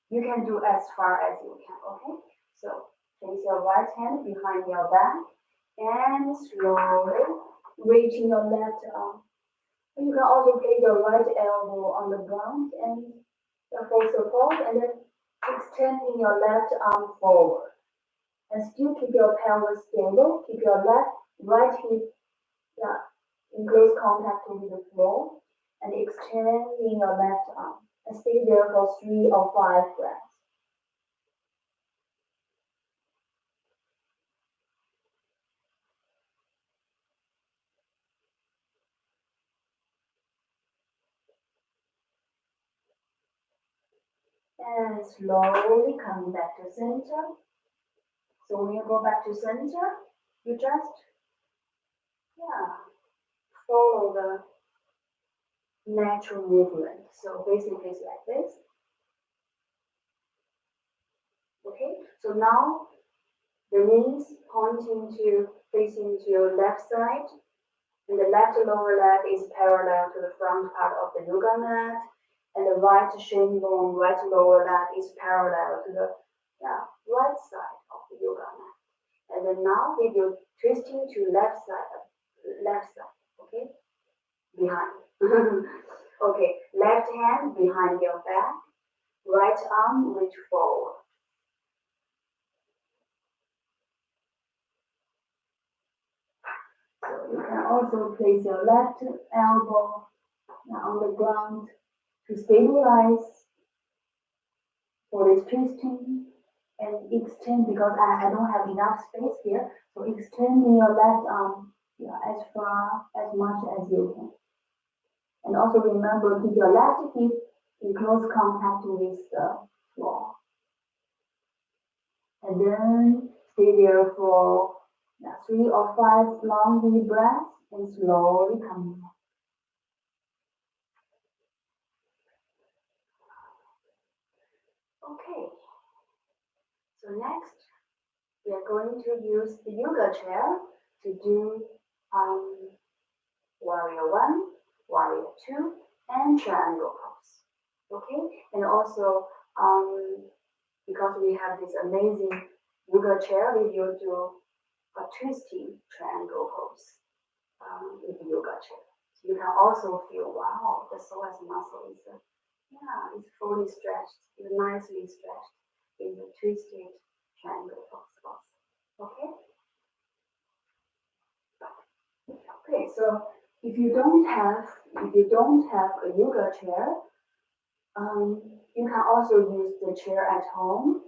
you can do as far as you can. Okay, so place your right hand behind your back and slowly reaching your left arm. You can also place your right elbow on the ground and for support, and then extending your left arm forward. And still keep your pelvis stable. Keep your right hip in close contact with the floor, and extending your left arm. And stay there for 3 or 5 breaths. And slowly coming back to center. So when you go back to center, you just follow the natural movement. So basically it's like this. Okay, so now the knees pointing to facing to your left side, and the left lower leg is parallel to the front part of the yoga mat, and the right shin bone, right lower leg is parallel to the right side of the yoga mat. And then now we will twisting to left side, okay, behind. Okay, left hand behind your back, right arm reach forward. So you can also place your left elbow on the ground to stabilize for this twisting and extend because I don't have enough space here. So extend your left arm as far as much as you can. And also remember keep your left hip in close contact with the floor. And then stay there for 3 or 5 long deep breaths and slowly come back. Okay, so next we are going to use the yoga chair to do warrior 1, warrior 2, and triangle pose. Okay, and also because we have this amazing yoga chair, we will do a twisting triangle pose with the yoga chair. So you can also feel, wow, the psoas muscle is it's fully stretched, it's nicely stretched in the twisted triangle pose. Okay? Okay, so if you don't have a yoga chair, you can also use the chair at home,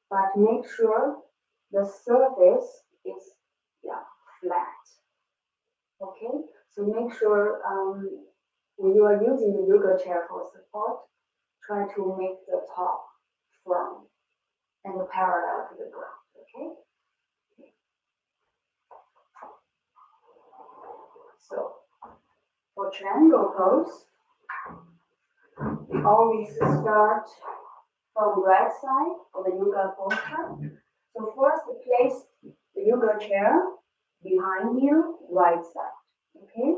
but make sure the surface is flat. Okay, so make sure when you are using the yoga chair for support, try to make the top firm and parallel to the ground. Okay. So for triangle pose, we always start from right side of the yoga posture. So first place the yoga chair behind you, right side. Okay?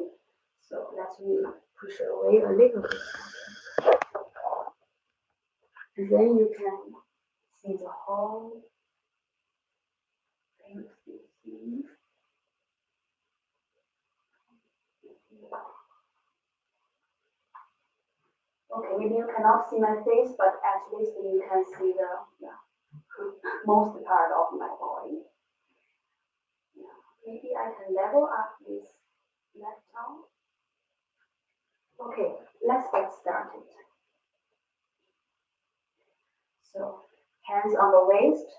So let me push it away a little bit. And then you can see the whole thing. Okay, maybe you cannot see my face, but at least you can see the most part of my body. Maybe I can level up this left arm. Okay, let's get started. So, hands on the waist,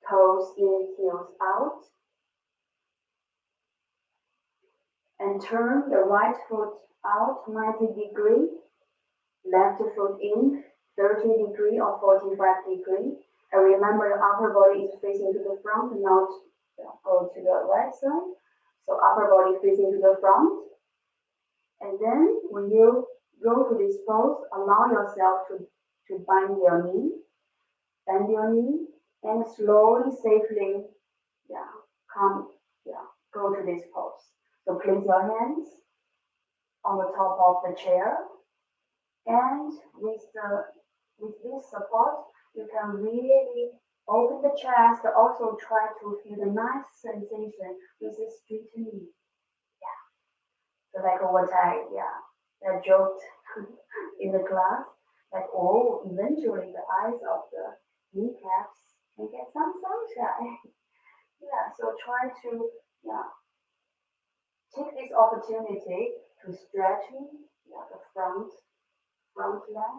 toes in, heels out. And turn the right foot out 90 degrees, left foot in 30 degrees or 45 degrees. And remember the upper body is facing to the front, not go to the right side. So upper body facing to the front. And then when you go to this pose, allow yourself to bend your knee, and slowly, safely, go to this pose. So place your hands on the top of the chair, and with this support, you can really open the chest. Also try to feel the nice sensation with the straight knee. So like what I joked in the class, like eventually the eyes of the kneecaps can get some sunshine. So try to take this opportunity to stretching the front leg.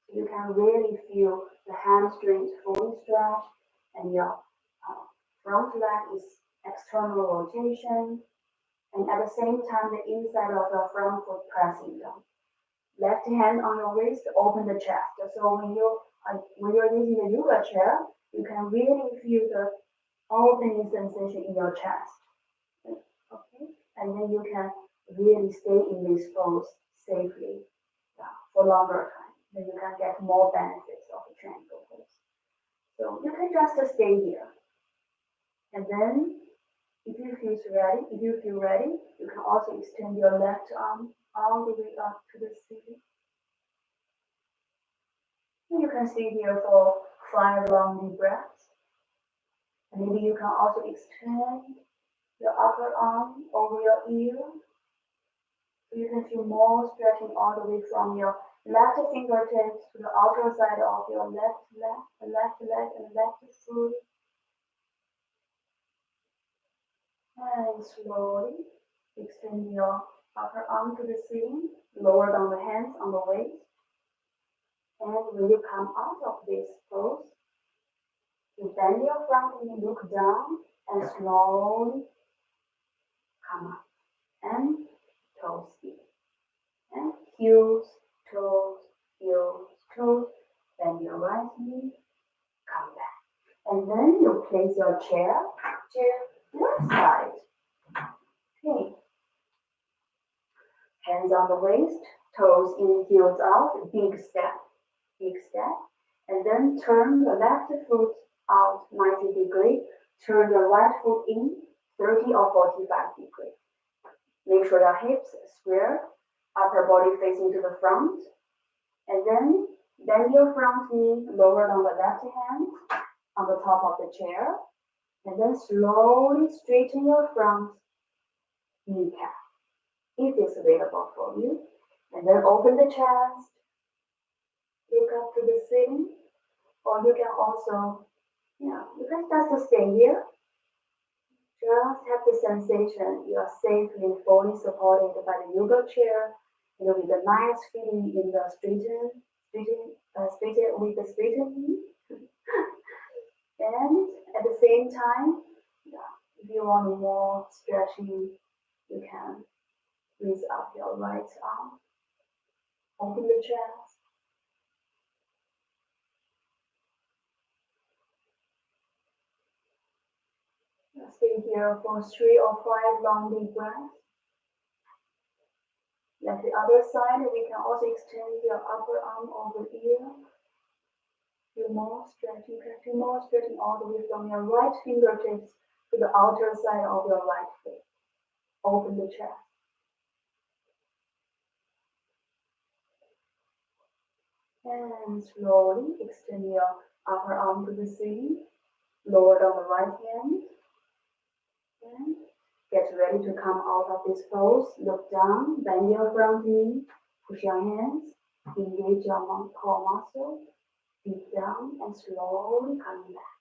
So you can really feel the hamstrings fully stretched and your front leg is external rotation. And at the same time, the inside of your front foot pressing down. Left hand on your waist, open the chest. So when you're using the yoga chair, you can really feel the opening sensation in your chest. Okay, and then you can really stay in this pose safely for longer time. Then you can get more benefits of the triangle pose. So you can just stay here, and then. If you feel ready, you can also extend your left arm all the way up to the ceiling. And you can stay here for 5 long deep breaths. And maybe you can also extend your upper arm over your ear. So you can feel more stretching all the way from your left fingertips to the outer side of your left leg and left foot. And slowly extend your upper arm to the ceiling, lower down the hands on the waist. And when you come out of this pose, you bend your front knee, look down, and slowly come up. And toes in. And heels, toes, heels, toes. Bend your right knee, come back. And then you place your chair to left side. Okay. Hands on the waist, toes in, heels out, big step, and then turn the left foot out 90 degrees, turn the right foot in 30 or 45 degrees. Make sure your hips square, upper body facing to the front, and then bend your front knee, lower down the left hand on the top of the chair, and then slowly straighten your front kneecap, if it's available for you. And then open the chest, look up to the ceiling, or you can also, you can just stay here. Just have the sensation you are safely fully supported by the yoga chair, with a nice feeling in the straighten with the straightened knee. And at the same time, if you want more stretching, you can raise up your right arm, open the chest. Stay here for 3 or 5 long deep breaths. Like the other side, we can also extend your upper arm over here. Feel more stretching. You can feel more stretching all the way from your right fingertips to the outer side of your right foot. Open the chest. And slowly extend your upper arm to the ceiling. Lower down the right hand. And get ready to come out of this pose. Look down, bend your front knee, push your hands, engage your core muscle, deep down, and slowly coming back.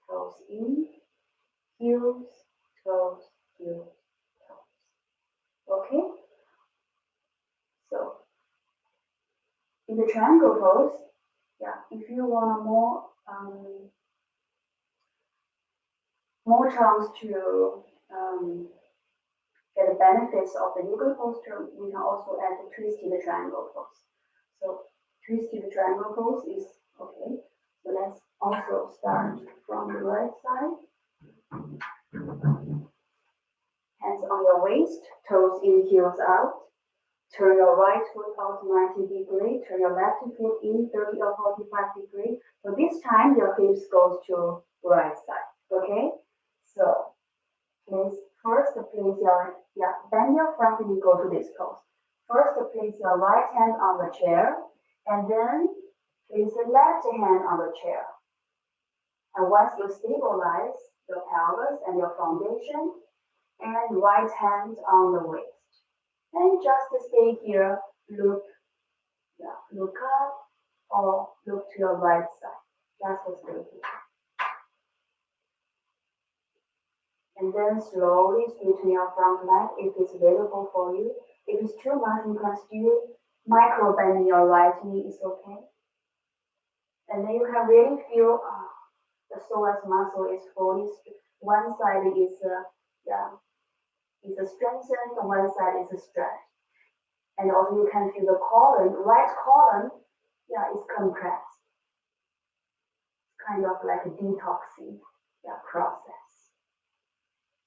Toes in, heels, toes, heels, toes. Okay? So, in the triangle pose, if you want more chance to get the benefits of the yoga posture, we can also add the twisted triangle pose. So twisted triangle pose is okay. So let's also start from the right side. Hands on your waist, toes in, heels out. Turn your right foot out 90 degrees. Turn your left foot in 30 or 45 degrees. So this time your hips goes to right side. Okay? So place bend your front knee, go to this pose. First, place your right hand on the chair, and then place the left hand on the chair. And once you stabilize your pelvis and your foundation, and right hand on the waist. And just stay here, look up or look to your right side. Just stay here. And then slowly straighten your front leg if it's available for you. If it's too much, you can still micro bend your right knee, is okay. And then you can really feel the psoas muscle is fully, one side is strengthened, and one side is stretched. And also you can feel the column, right column, is compressed. It's kind of like a detoxing process.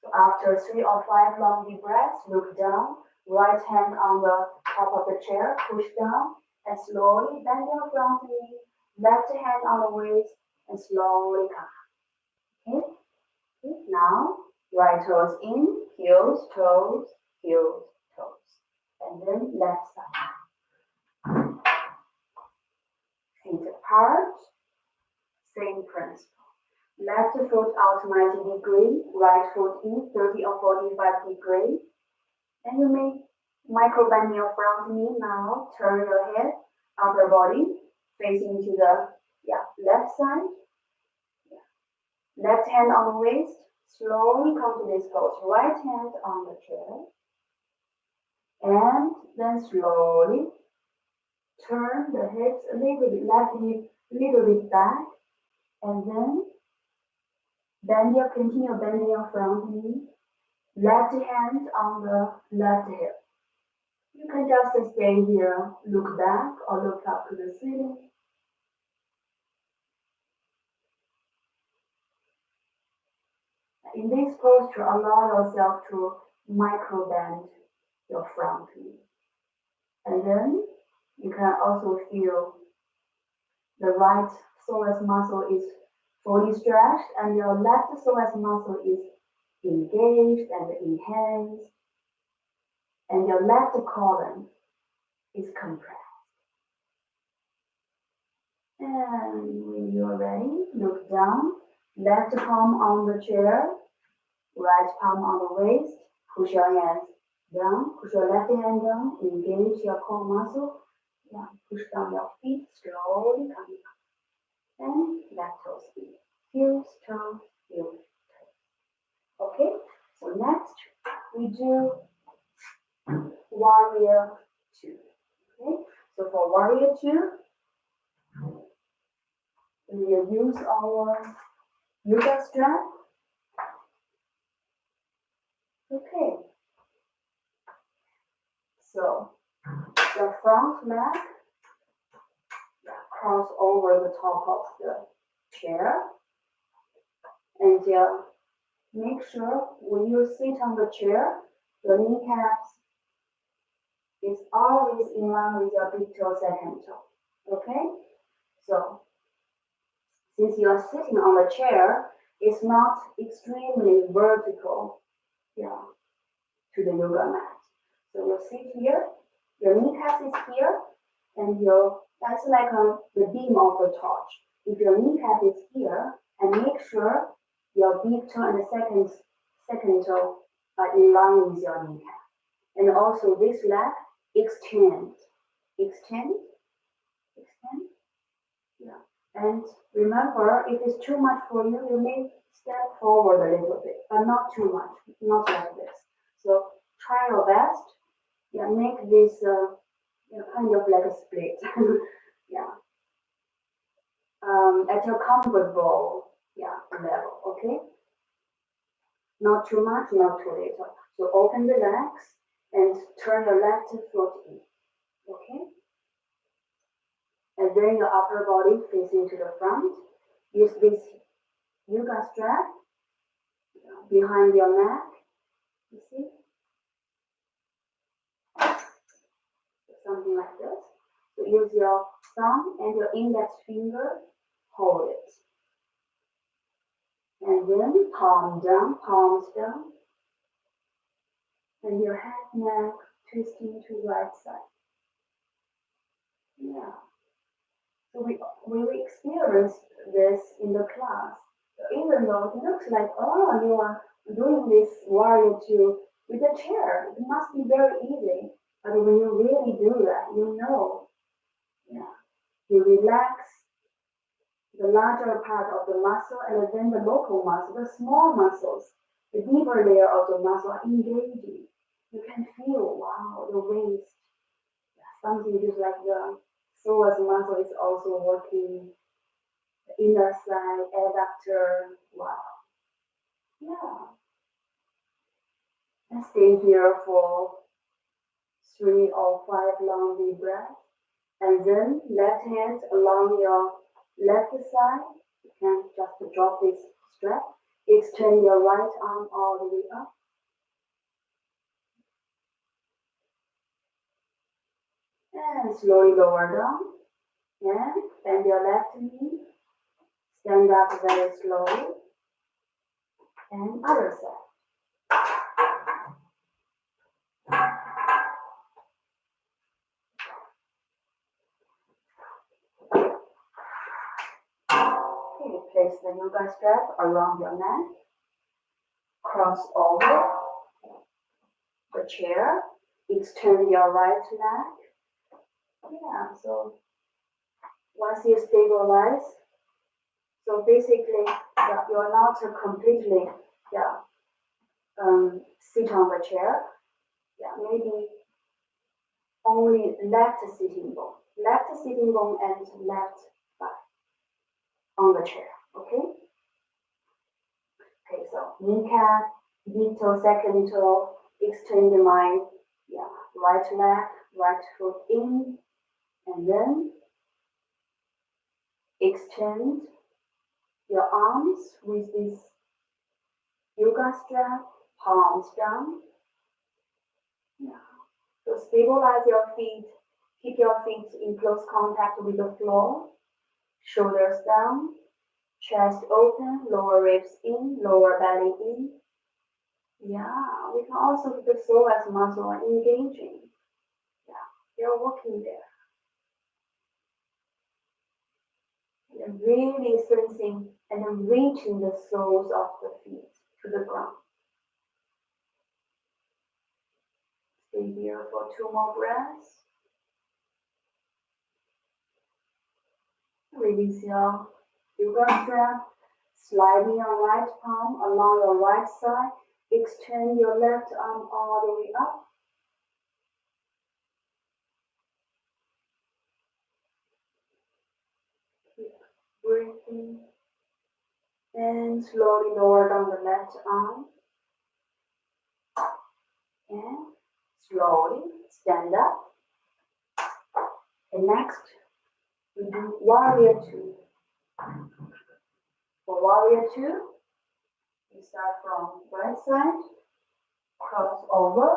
So after 3 or 5 long deep breaths, look down, right hand on the top of the chair, push down, and slowly bend your front knee, left hand on the waist, and slowly come. Okay? Now, right toes in, heels, toes, heels, toes. And then left side. Feet apart, same principle. Left foot out 90 degrees, right foot in 30 or 45 degrees. And you may micro bend your front knee now. Turn your head, upper body, facing to the left side. Left hand on the waist. Slowly come to this pose. Right hand on the chair. And then slowly turn the hips a little bit, left hip a little bit back, and then continue bending your front knee, left hand on the left hip. You can just stay here, look back or look up to the ceiling. In this posture, allow yourself to micro bend your front knee. And then you can also feel the right psoas muscle is fully stretched and your left psoas muscle is engaged and enhanced. And your left colon is compressed. And when you're ready, look down, left palm on the chair, right palm on the waist, push your hands down, push your left hand down, engage your core muscle, yeah, push down your feet, slowly coming up. And left toe speed, heels, toes, heels, toes. Okay, so next we do warrior 2. Okay, so for warrior 2, we will use our yoga strap. Okay, so the front leg cross over the top of the chair, and make sure when you sit on the chair, your kneecaps is always in line with your big toe, second toe. Okay, so since you are sitting on the chair, it's not extremely vertical, to the yoga mat. So you sit here, your kneecap is here, and that's like the beam of a torch. If your kneecap is here, and make sure your big toe and the second toe are in line with your kneecap. And also this leg, extend. Yeah. And remember, if it's too much for you, you may step forward a little bit, but not too much, not like this. So try your best. Yeah, make this kind of like a split. Yeah. At your comfortable level, okay? Not too much, not too little. So open the legs and turn your left foot in, okay? And then your upper body facing to the front. Use this yoga strap behind your neck. You see? Something like this. So use your thumb and your index finger, hold it. And then palms down. And your head, neck twisting to right side. Yeah. So we experienced this in the class. So even though it looks like, oh, you are doing this warrior 2 with a chair, it must be very easy. But when you really do that, you know, you relax the larger part of the muscle and then the local muscle, the small muscles, the deeper layer of the muscle are engaging. You can feel, wow, the waist. Something just like the psoas muscle is also working. The inner side, adductor, wow. Yeah. And stay here for 3 or 5 long deep breaths. And then left hand along your left side. You can just drop this strap. Extend your right arm all the way up. And slowly lower down. And bend your left knee. Stand up very slowly. And other side. Okay, place the yoga strap around your neck. Cross over the chair. Extend your right leg. Yeah, so once you stabilize, so basically you're not completely sit on the chair. Yeah, maybe only left sitting bone and left thigh on the chair, okay? Okay, so kneecap, big toe, second toe, extend my right leg, right foot in, and then extend your arms with this yoga strap, palms down. Yeah. So stabilize your feet, keep your feet in close contact with the floor, shoulders down, chest open, lower ribs in, lower belly in. Yeah, we can also keep the psoas muscle engaging. Yeah, they're working there. And really sensing and reaching the soles of the feet to the ground. Stay here for 2 more breaths. Release your yoga strap. Sliding your right palm along your right side. Extend your left arm all the way up. Keep breathing. And slowly lower down the left arm. And slowly stand up. And next, we do warrior 2. For warrior 2, we start from right side, cross over,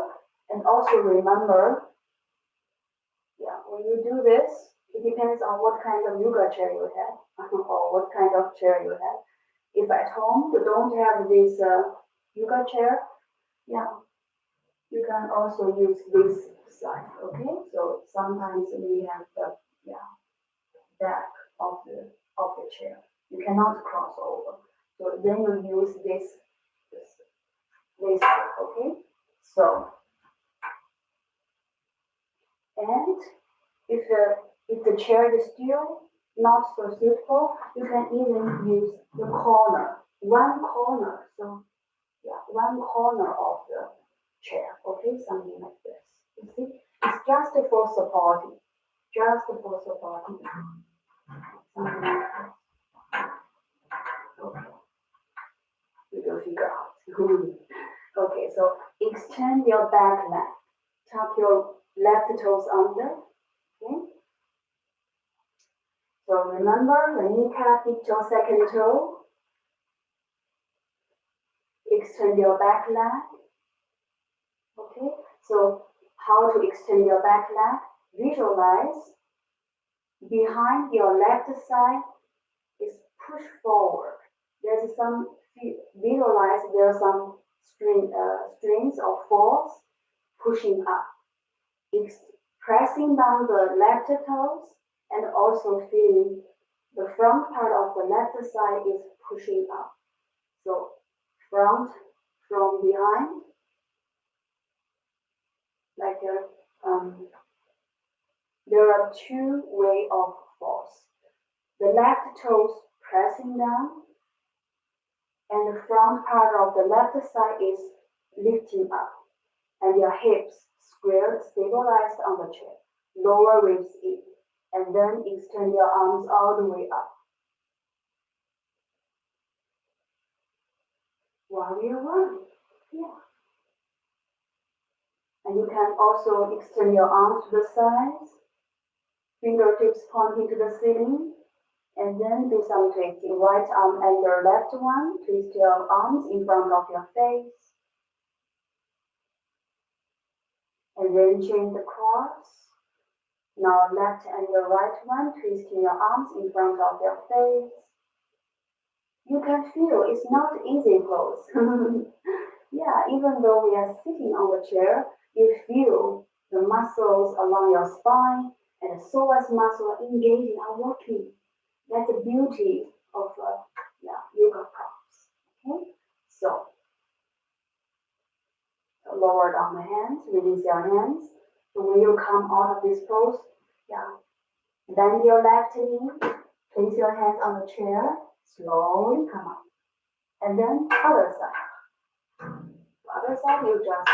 and also remember, when you do this, it depends on what kind of yoga chair you have, or what kind of chair you have. If at home you don't have this yoga chair, you can also use this side, okay? So sometimes we have the back of the chair. You cannot cross over. So then you use this side, okay? So, and if the chair is still not so suitable, you can even use the corner, one corner. So, one corner of the chair, okay, something like this. You see, it's just for supporting, something like this. Okay, we will figure out. Okay, so extend your back leg, tuck your left toes under. Okay. So remember the kneecap, big toe, second toe. Extend your back leg. Okay. So how to extend your back leg? Visualize behind your left side is push forward. There's some visualize there's some strings or force pushing up. Pressing down the left toes and also feeling the front part of the left side is pushing up. So front from behind, like there are 2 ways of force. The left toes pressing down and the front part of the left side is lifting up and your hips squared, stabilized on the chair. Lower ribs in and then extend your arms all the way up. Warrior 1. Yeah. And you can also extend your arms to the sides, fingertips pointing to the ceiling, and then do some twisting. Right arm and your left one, twist your arms in front of your face. And then change the cross. Now left and your right one, twisting your arms in front of your face. You can feel it's not easy pose. Even though we are sitting on the chair, you feel the muscles along your spine and the psoas muscle engaging and working. That's the beauty of yoga props. Okay, so lower down the hands, release your hands. So when you come out of this pose, bend your left knee, place your hands on the chair, slowly come up, and then other side. The other side, you just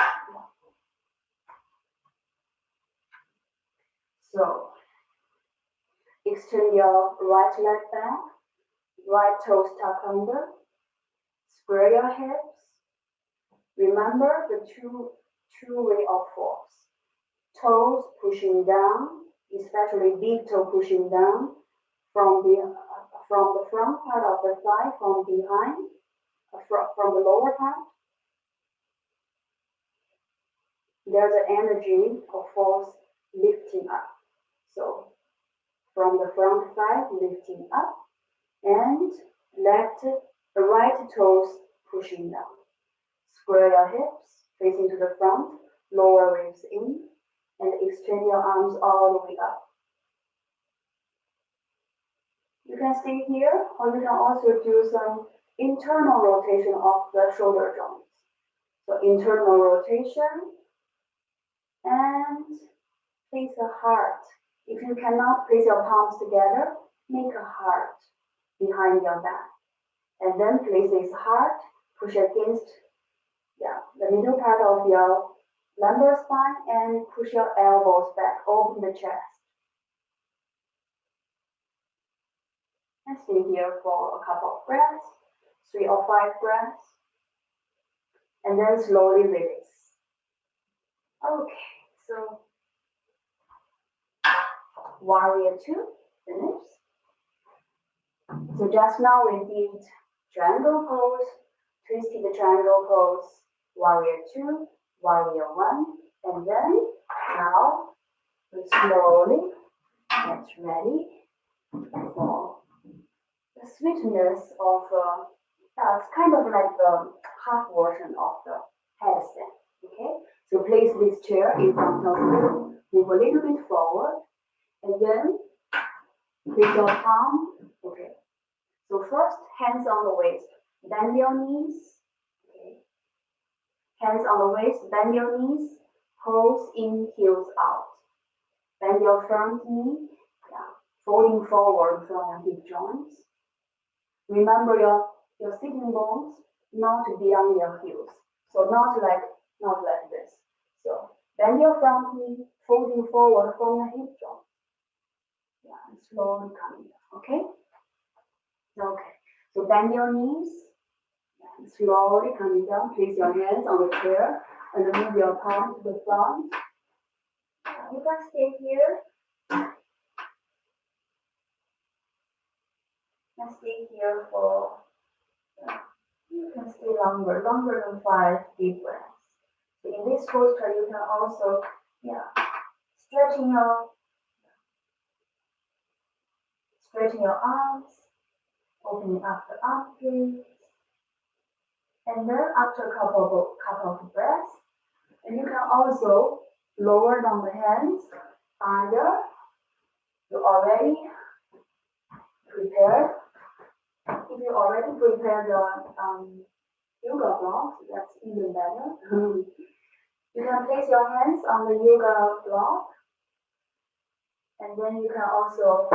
So extend your right leg back, right toes tuck under, square your hips. Remember the two-way of force. Toes pushing down, especially big toe pushing down from the front part of the thigh, from behind, from the lower part. There's an energy of force lifting up. So from the front thigh lifting up, and right toes pushing down. Square your hips facing to the front, lower ribs in, and extend your arms all the way up. You can stay here, or you can also do some internal rotation of the shoulder joints. So internal rotation, and place a heart. If you cannot place your palms together, make a heart behind your back. And then place this heart, push against the middle part of your lumbar spine, and push your elbows back, open the chest. And stay here for a couple of breaths, 3 or 5 breaths, and then slowly release. Okay, so warrior 2, finish. So just now we did triangle pose, twisted triangle pose, warrior 2, warrior 1, and then now we slowly get ready for the sweetness of it's kind of like the half version of the headstand. Okay, so place this chair in front of you, move a little bit forward, and then place your palm. Okay, so first hands on the waist, bend your knees. Okay, hands on the waist, bend your knees, toes in, heels out. Bend your front knee, folding forward from your hip joints. Remember your sitting bones not beyond your heels. So not like this. So bend your front knee, folding forward from your hip joint. And slowly coming down. Okay? Okay. So bend your knees and slowly coming down. Place your hands on the chair and move your palm to the front. You can stay here. And stay here for, you can stay longer than 5 deep breaths. So in this posture, you can also, stretching your arms, opening up the armpits, and then after a couple of breaths, and you can also lower down the hands. Either you already prepared. If you already prepared the yoga block, that's even better. You can place your hands on the yoga block, and then you can also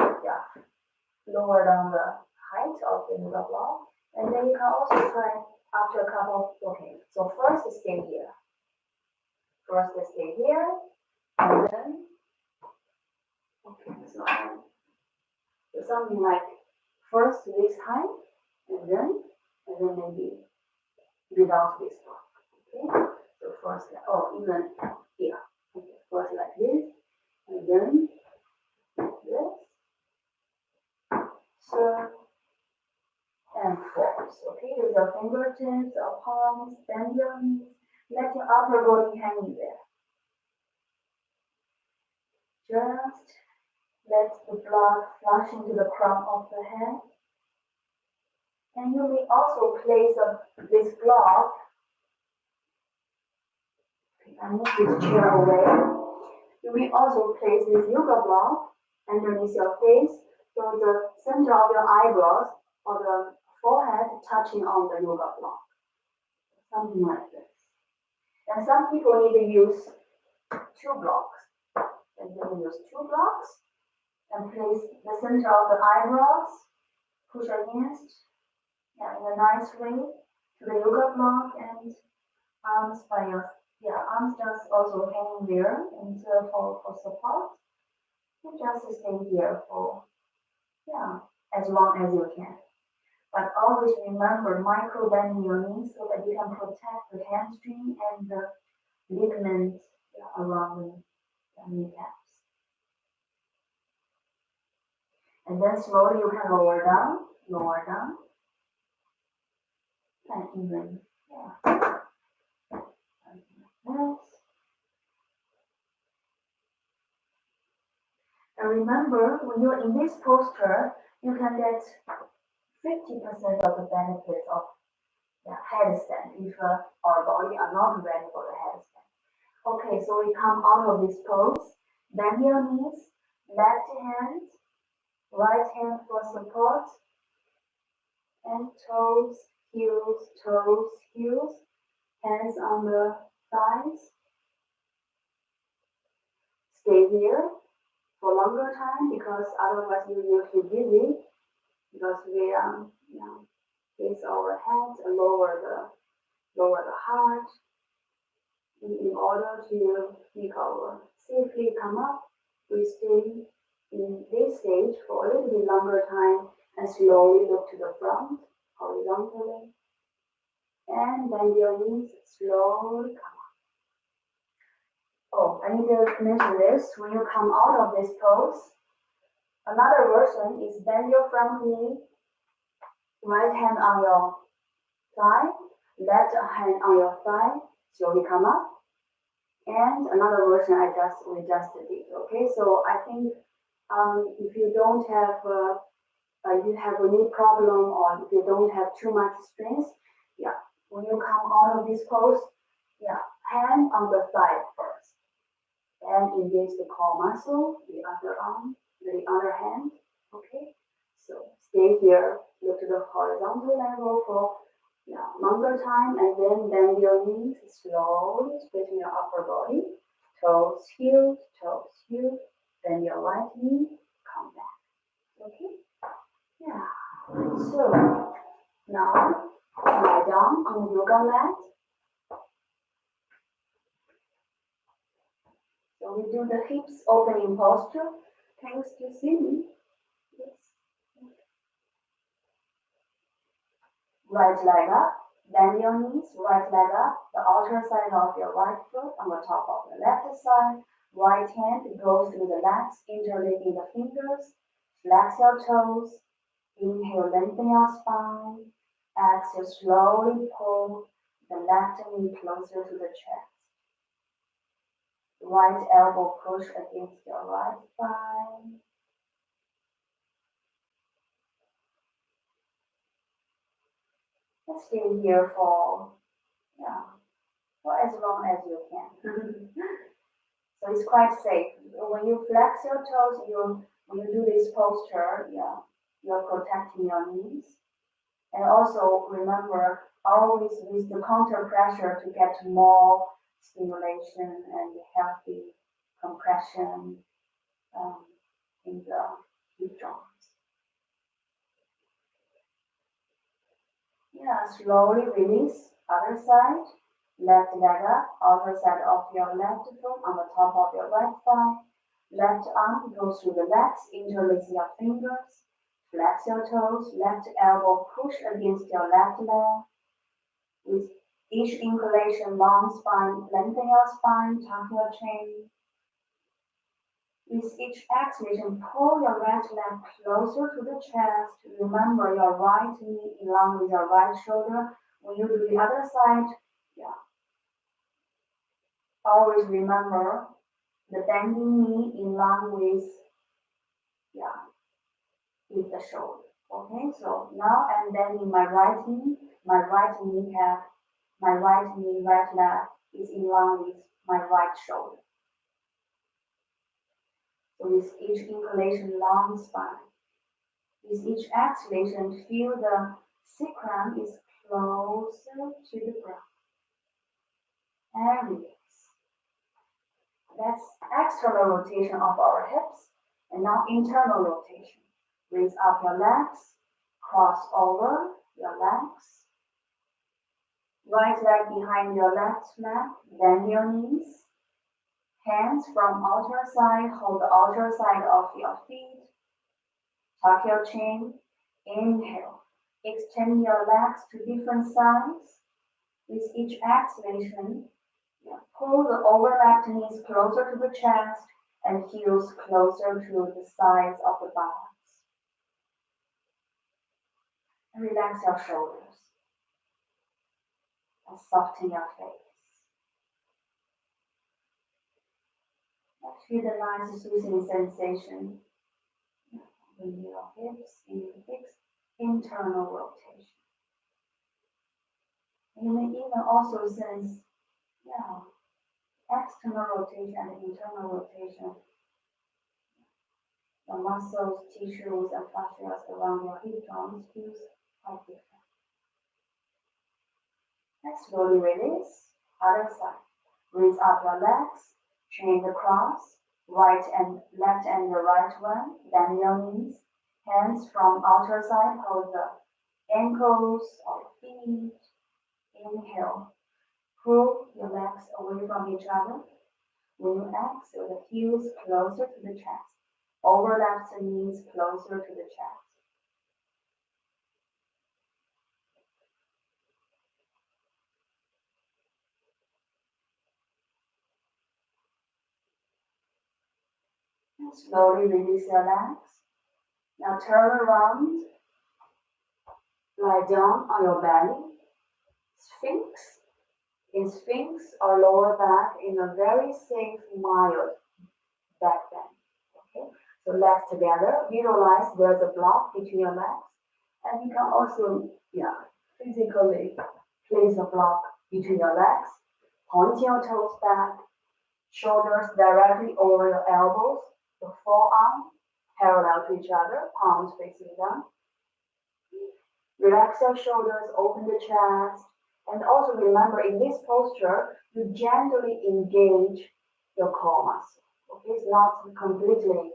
lower down the height of the yoga block, and then you can also try after a couple of, okay, so first stay here. And then, okay, so something like first this height, and then maybe without this one. Okay, so first, even here. Okay, first like this, and then like this. So, and force. Okay, with your fingertips or palms, bend your knees, let your upper body hang there. Just let the blood flush into the crown of the head. And you may also place this block. I move this chair away. You may also place this yoga block underneath your face, so the center of your eyebrows or the forehead touching on the yoga block. Something like this. And some people need to use 2 blocks. And then use 2 blocks and place the center of the eyebrows, push against, in a nice way to the yoga block, and arms by your, arms just also hanging there and for support. And just stay here for, yeah, as long as you can. But always remember micro bending your knees so that you can protect the hamstring and the ligaments around the kneecaps. And then slowly you can lower down, and even, yeah. Yes. And remember, when you're in this posture, you can get 50% of the benefits of headstand if our body are not ready for the headstand. Okay, so we come out of this pose, bend your knees, left hand, right hand for support, and toes, heels, hands on the thighs. Stay here for longer time because otherwise you will feel dizzy because we face our head and lower the heart in order to make our safely come up. We stay in this stage for a little bit longer time and slowly look to the front horizontally and bend your knees slowly come up. Oh, I need to mention this. When you come out of this pose, another version is bend your front knee, right hand on your thigh, left hand on your thigh, slowly come up. And another version we just did. Okay, so I think if you don't have you have a knee problem or if you don't have too much strength, when you come out of this pose, hand on the thigh first, and engage the core muscle, the other arm, the other hand. Okay, so stay here, look to the horizontal level for longer time, and then bend your knees slowly, straighten your upper body, toes healed, bend your right knee, come back. Okay? Yeah. So now lie down on the yoga mat. So we do the hips opening posture. Thanks to Cindy. Yes. Right leg up, bend your knees, right leg up, the outer side of your right foot on the top of the left side, right hand goes through the legs, interlacing the fingers, flex your toes, inhale, lengthen your spine, exhale, slowly pull the left knee closer to the chest. Right elbow push against your right thigh. Let's stay here for as long as you can. So it's quite safe. When you flex your toes, when you do this posture, you're protecting your knees. And also remember, always use the counter pressure to get more stimulation and healthy compression in the hip joints. Slowly release, other side. Left leg up, outer side of your left foot on the top of your right thigh. Left arm goes through the legs, interlace your fingers. Flex your toes, left elbow push against your left leg. With each inhalation, long spine, lengthen your spine, tuck your chin. With each exhalation, pull your right leg closer to the chest. Remember your right knee in line with your right shoulder. When you do the other side, always remember the bending knee in line with the shoulder. Okay, so now I'm bending my right knee, right leg is in line with my right shoulder. So with each inhalation, long spine. With each exhalation, feel the sacrum is closer to the ground. And release. That's external rotation of our hips, and now internal rotation. Raise up your legs, cross over your legs. Right leg behind your left leg, bend your knees. Hands from outer side, hold the outer side of your feet. Tuck your chin. Inhale. Extend your legs to different sides. With each exhalation, pull the overlapped knees closer to the chest and heels closer to the sides of the buttocks. And relax your shoulders and soften your face. Feel the nice soothing sensation in your hips, in internal rotation. You may even also sense, external rotation and internal rotation. The muscles, tissues, and fascias around your hip joints feels quite different. And slowly release, other side. Raise up your legs, chain the cross, right and left and the right one, bend your knees, hands from outer side, hold the ankles or feet. Inhale, pull your legs away from each other. When you exhale, the heels closer to the chest. Overlap the knees closer to the chest. And slowly release your legs. Now turn around. Lie down on your belly. Sphinx. In Sphinx or lower back in a very safe, mild back bend. Okay? So legs together. Visualize there's a block between your legs. And you can also, physically place a block between your legs. Point your toes back. Shoulders directly over your elbows. The forearm parallel to each other. Palms facing down. Relax your shoulders, open the chest. And also remember, in this posture, you gently engage your core muscle. Okay, it's not completely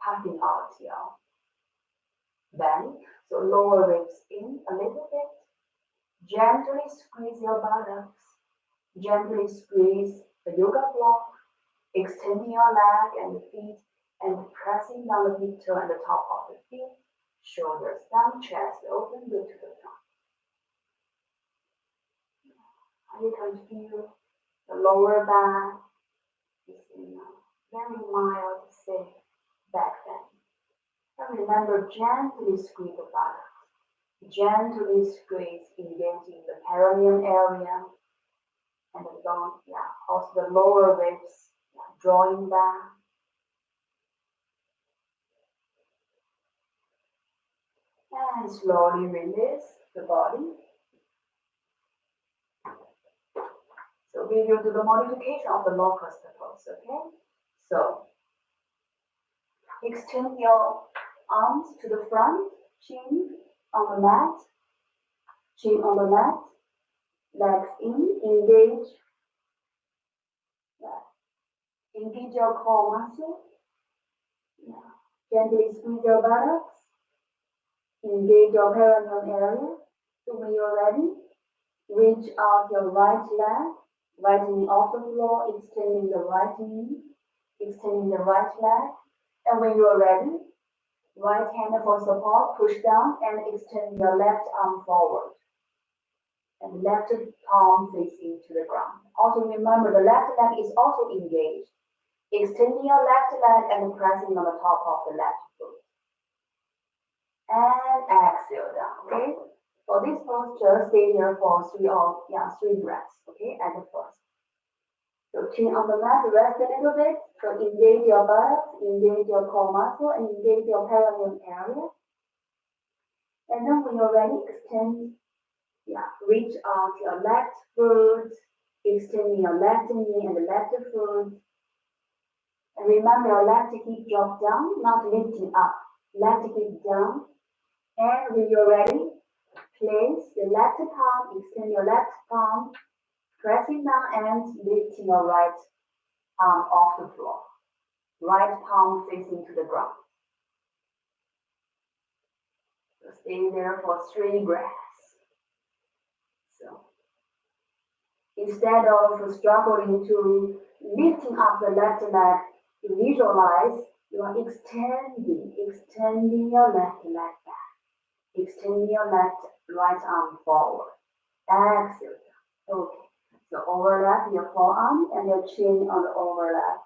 puffing out your belly. So lower ribs in a little bit. Gently squeeze your buttocks. Gently squeeze the yoga block. Extending your leg and feet and pressing down the big toe and the top of the feet. Shoulders down, chest open, look to the front. You can feel the lower back is in a very mild, safe back bend. And remember, gently squeeze the buttocks. Gently squeeze, engaging the perineum area and the bone, also the lower ribs, drawing back. And slowly release the body. So we will do the modification of the locust pose, okay? So extend your arms to the front, chin on the mat, legs in, engage your core muscle. Gently squeeze your buttocks, engage your perineum area. So when you're ready, reach out your right leg, right knee off the floor, extending the right knee, extending the right leg. And when you are ready, right hand for support, push down and extend your left arm forward. And left palm facing to the ground. Also remember the left leg is also engaged. Extending your left leg and pressing on the top of the left foot. And exhale down, okay? For this posture, stay here for three breaths, okay? At the first. So chin on the mat, rest a little bit. So engage your buttocks, engage your core muscle, and engage your perineum area. And then when you're ready, extend, reach out your left foot, extending your left knee and the left foot. And remember your left hip drop down, not lifting up. Left hip down. And when you're ready, place the left palm, extend your left palm, pressing down and lifting your right arm off the floor. Right palm facing to the ground. So stay there for 3 breaths. So instead of struggling to lifting up the left leg, you visualize you are extending your left leg back, extending your right arm forward. Exhale. Okay. So overlap your forearm and your chin on the overlap.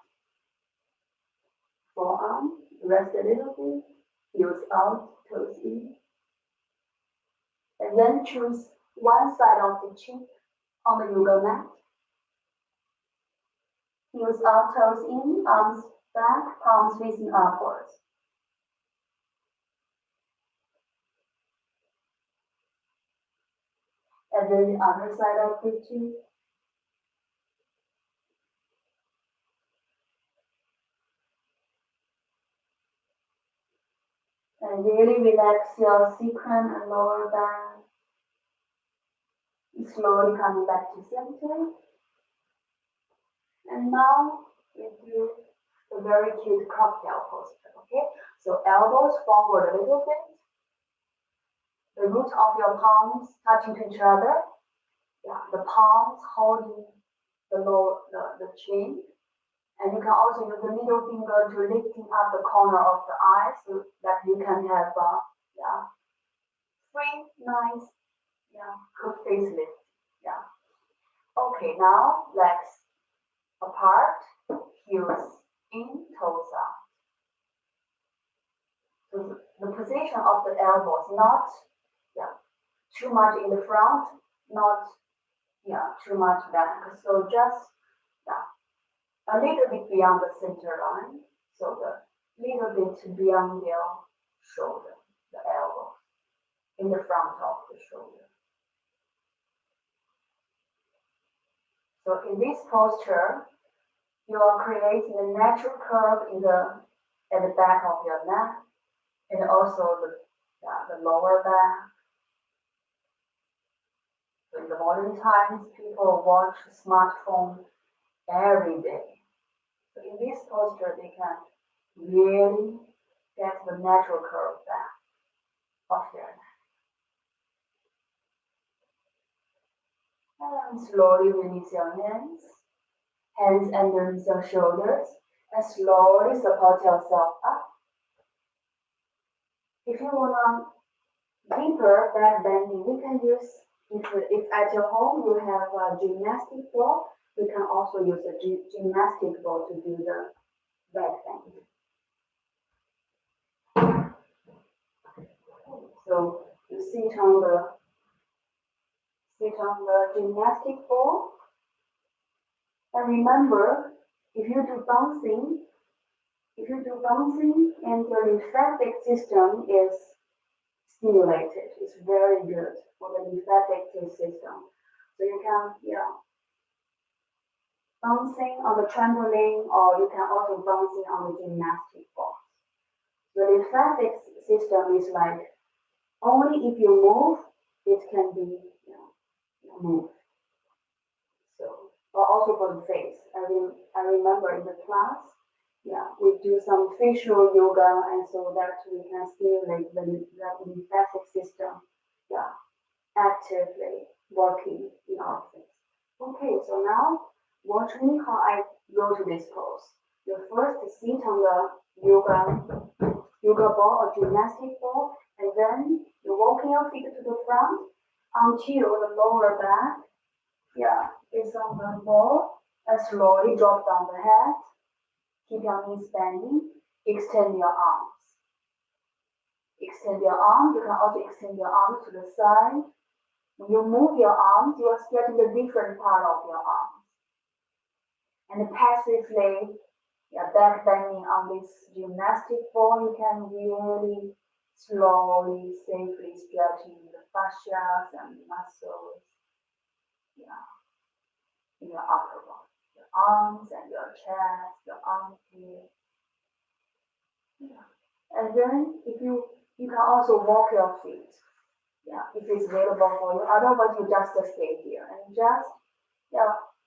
Forearm, rest a little bit, heels out, toes in. And then choose one side of the cheek on the yoga mat. Heels out, toes in, arms back, palms facing upwards. And then the other side of the cheek. And really relax your sacrum and lower back. Slowly coming back to center. And now we do a very cute cocktail posture, okay? So elbows forward a little bit. The root of your palms touching to each other. Yeah, the palms holding the chin. And you can also use the middle finger to lifting up the corner of the eye so that you can have three nice face lift. Yeah. Okay, now legs apart, heels in, toes out. So the position of the elbows not too much in the front, not too much back. So just a little bit beyond the center line. So the little bit beyond your shoulder, the elbow, in the front of the shoulder. So in this posture, you are creating a natural curve at the back of your neck and also the lower back. So in the modern times, people watch smartphone every day. So in this posture, they can really get the natural curve back of their neck. And slowly release your hands underneath your shoulders, and slowly support yourself up. If you want deeper back bending, we can use, if at your home you have a gymnastic ball, we can also use a gymnastic ball to do the back bend. So you sit on the gymnastic ball, and remember, if you do bouncing and your lymphatic system is stimulated, it's very good for the lymphatic system. So you can, bouncing on the trampoline, or you can also bouncing on the gymnastic ball. The lymphatic system is like, only if you move, it can be moved. So, or also for the face. I remember in the class, we do some facial yoga, and so that we can stimulate the lymphatic system, actively working in our face. Okay, so now watch me how I go to this pose. You first sit on the yoga ball or gymnastic ball, and then you walk your feet to the front until the lower back, is on the ball, and slowly drop down the head. Keep your knees bending. Extend your arms. Extend your arms. You can also extend your arms to the side. When you move your arms, you are stretching the different part of your arms. And passively, back bending on this gymnastic ball, you can really slowly, safely stretching the fascias and muscles. In your upper body, your arms and your chest, your armpit. And then if you can also walk your feet. If it's available for you. Otherwise you just stay here and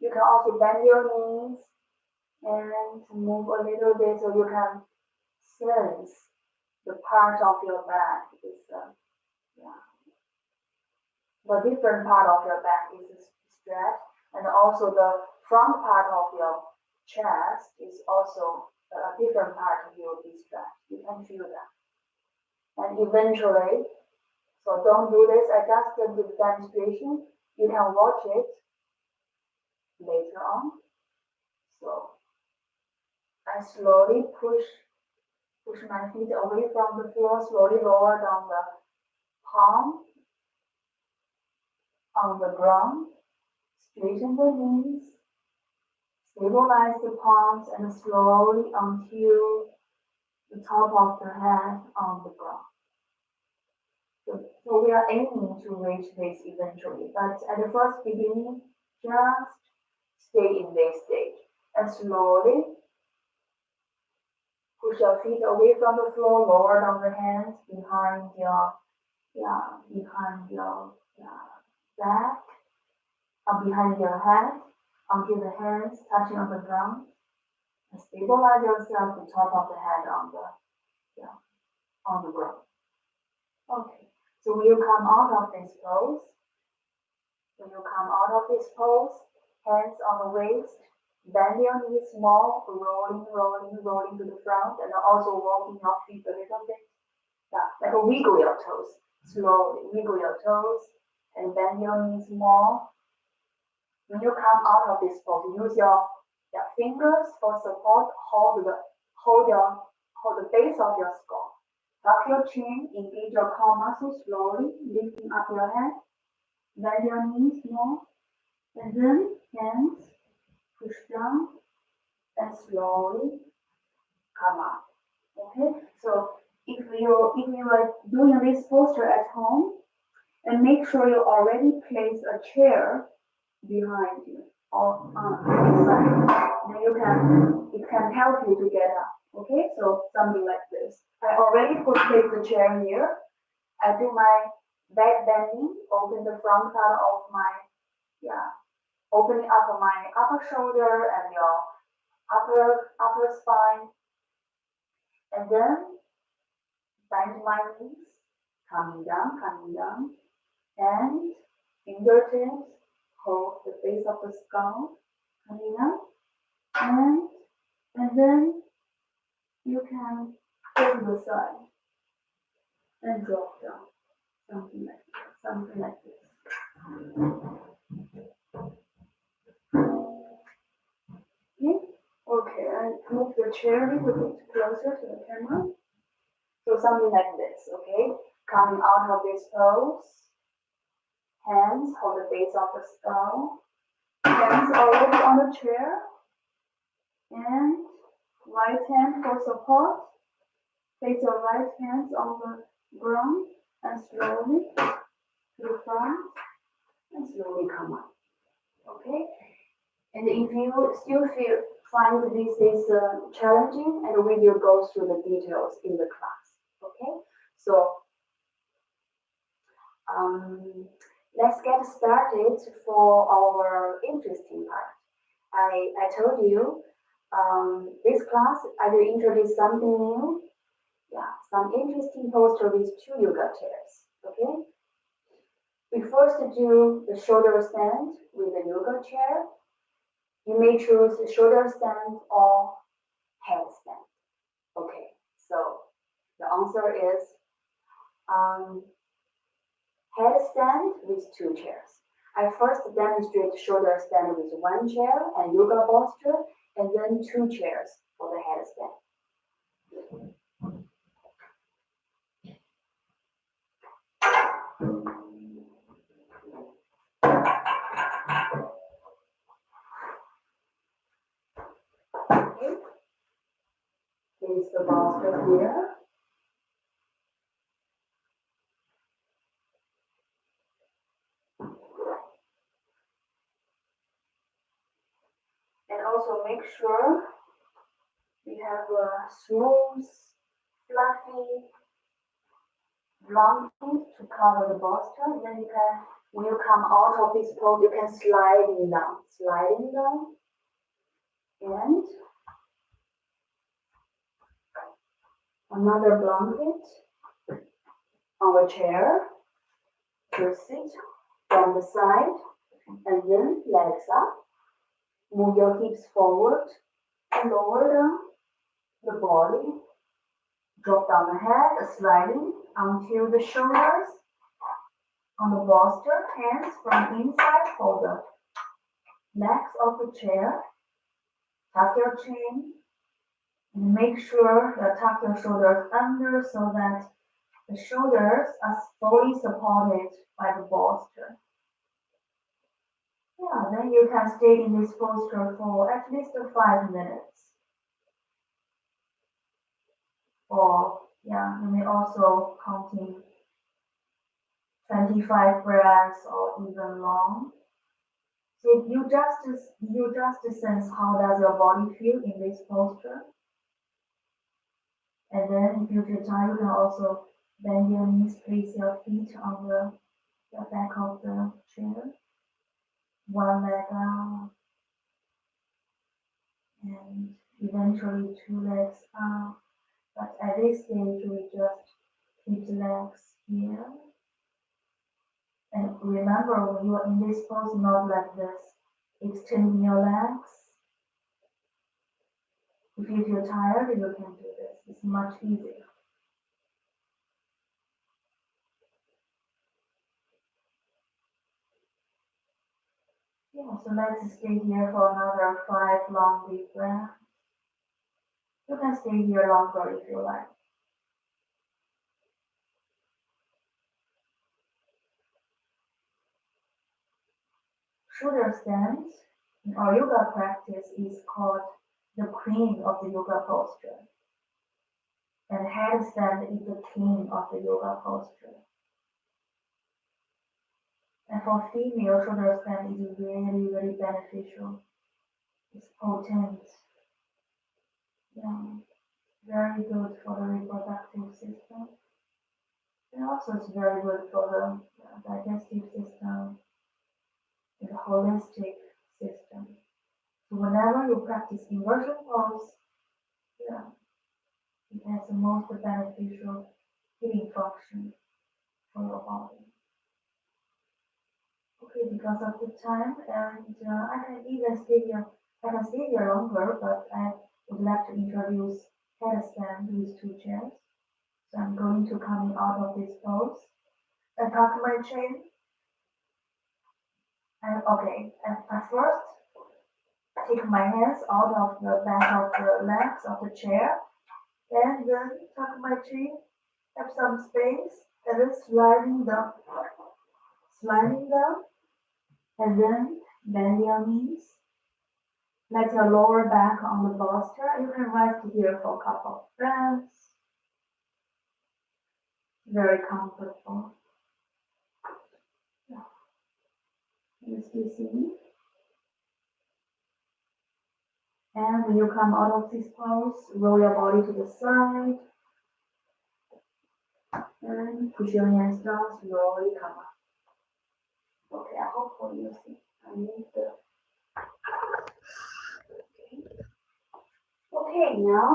you can also bend your knees and move a little bit so you can sense the part of your back is the different part of your back is stretched, and also the front part of your chest is also a different part will be stretched. You can feel that. And eventually, so don't do this. I just did the demonstration. You can watch it later on. So I slowly push my feet away from the floor, slowly lower down the palm on the ground, straighten the knees, stabilize the palms, and slowly until the top of the head on the ground. So we are aiming to reach this eventually, but at the first beginning, just stay in this stage and slowly push your feet away from the floor, lower down the hands behind your back, behind your head, until the hands touching on the ground, and stabilize yourself the top of the head on the ground. Okay, so when you come out of this pose, hands on the waist, bend your knees small, rolling to the front, and also walking your feet a little bit. Yeah, like a wiggle your toes. Slowly wiggle your toes and bend your knees more. When you come out of this pose, use your fingers for support. Hold the base of your skull. Tuck your chin, engage your core muscles slowly, lifting up your head. Bend your knees more, and then hands push down and slowly come up. Okay, so if you are doing this posture at home, and make sure you already place a chair behind you or on the side, then it can help you to get up. Okay, so something like this. I already placed the chair here. I do my back bending, open the front part of my opening up my upper shoulder and your upper spine, and then bend my knees, coming down, and fingertips hold the base of the skull, coming up, and then you can go to the side and drop down, something like this. Okay, I move the chair a little bit closer to the camera. So something like this, okay? Coming out of this pose, hands hold the base of the skull, hands already on the chair, and right hand for support. Place your right hands on the ground and slowly to the front and slowly come up. Okay? And if you still find this is challenging, and we will go through the details in the class. Okay? So let's get started for our interesting part. I told you this class I will introduce something new. Yeah, some interesting posture with 2 yoga chairs. Okay? We first do the shoulder stand with the yoga chair. You may choose the shoulder stand or head stand. Okay, so the answer is head stand with 2 chairs. I first demonstrate shoulder stand with 1 chair and yoga posture, and then 2 chairs for the head stand. Okay. Place the posture here. And also make sure we have a smooth, fluffy blanket to cover the posture. Then you can, when you come out of this pose, you can sliding down, and another blanket on the chair to sit from the side, and then legs up. Move your hips forward can lower down the body, drop down the head, sliding until the shoulders on the bolster, hands from inside for the legs of the chair. Tuck your chin and make sure you tuck your shoulders under so that the shoulders are fully supported by the bolster. Yeah, then you can stay in this posture for at least 5 minutes. Or, yeah, you may also counting 25 breaths or even long. So you just sense how does your body feel in this posture. And then if you feel tired, you can also bend your knees, place your feet on the back of the chair. One leg out. And eventually 2 legs out. But at this stage, we just keep the legs here. And remember, when you are in this pose, not like this. Extending your legs. If you feel tired, you can do this. It's much easier. Yeah, so let's stay here for another 5 long deep breaths. You can stay here longer if you like. Shoulder stand in our yoga practice is called the queen of the yoga posture. And headstand is the king of the yoga posture. And for female, shoulder stand is really, really beneficial. It's potent. Yeah, very good for the reproductive system. And also it's very good for the digestive system and the holistic system. So whenever you practice inversion pose, yeah, it has the most beneficial healing function for your body. Okay, because of the time, and I can even stay here. I can stay here longer, but I would like to introduce headstand with 2 chairs. So I'm going to come out of this pose and tuck my chin. And okay, and first take my hands out of the back of the legs of the chair, and then tuck my chin, have some space, and then sliding down, and then bend your knees. Let your lower back on the bolster. You can rest here for a couple of breaths. Very comfortable. You still see me? And when you come out of this pose, roll your body to the side. And push your hands down, slowly come up. Okay, I hope for you see. I need the... Okay, now,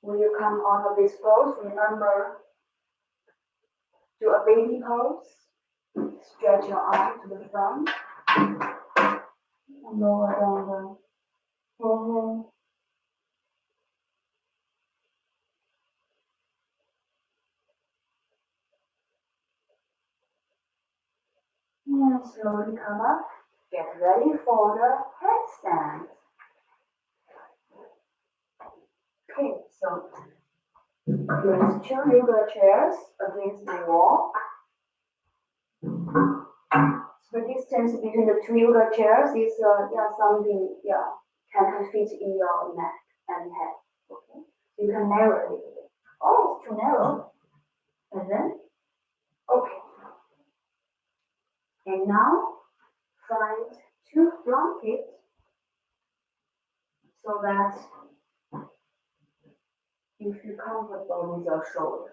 when you come out of this pose, remember, do a baby pose. Stretch your arm to the front. And lower down the forehead. And slowly come up. Get ready for the headstand. Okay, so place 2 yoga chairs against the wall. So the distance between the 2 yoga chairs is something can fit in your neck and head. Okay, you can narrow it a little bit. Oh, it's too narrow. And then okay. And now find 2 blankets so that you feel comfortable with your shoulder.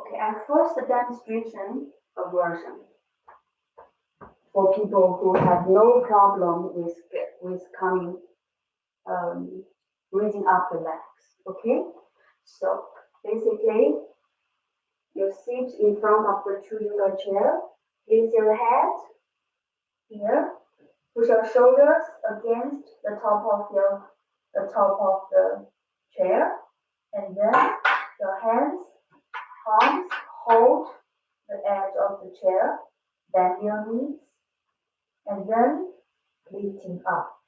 Okay, and first demonstration version for people who have no problem with coming, raising up the legs. Okay, so basically You sit in front of the two yoga chair. Place your head here. Push your shoulders against the top of the chair, and then your palms hold the edge of the chair. Bend your knees, and then lifting up,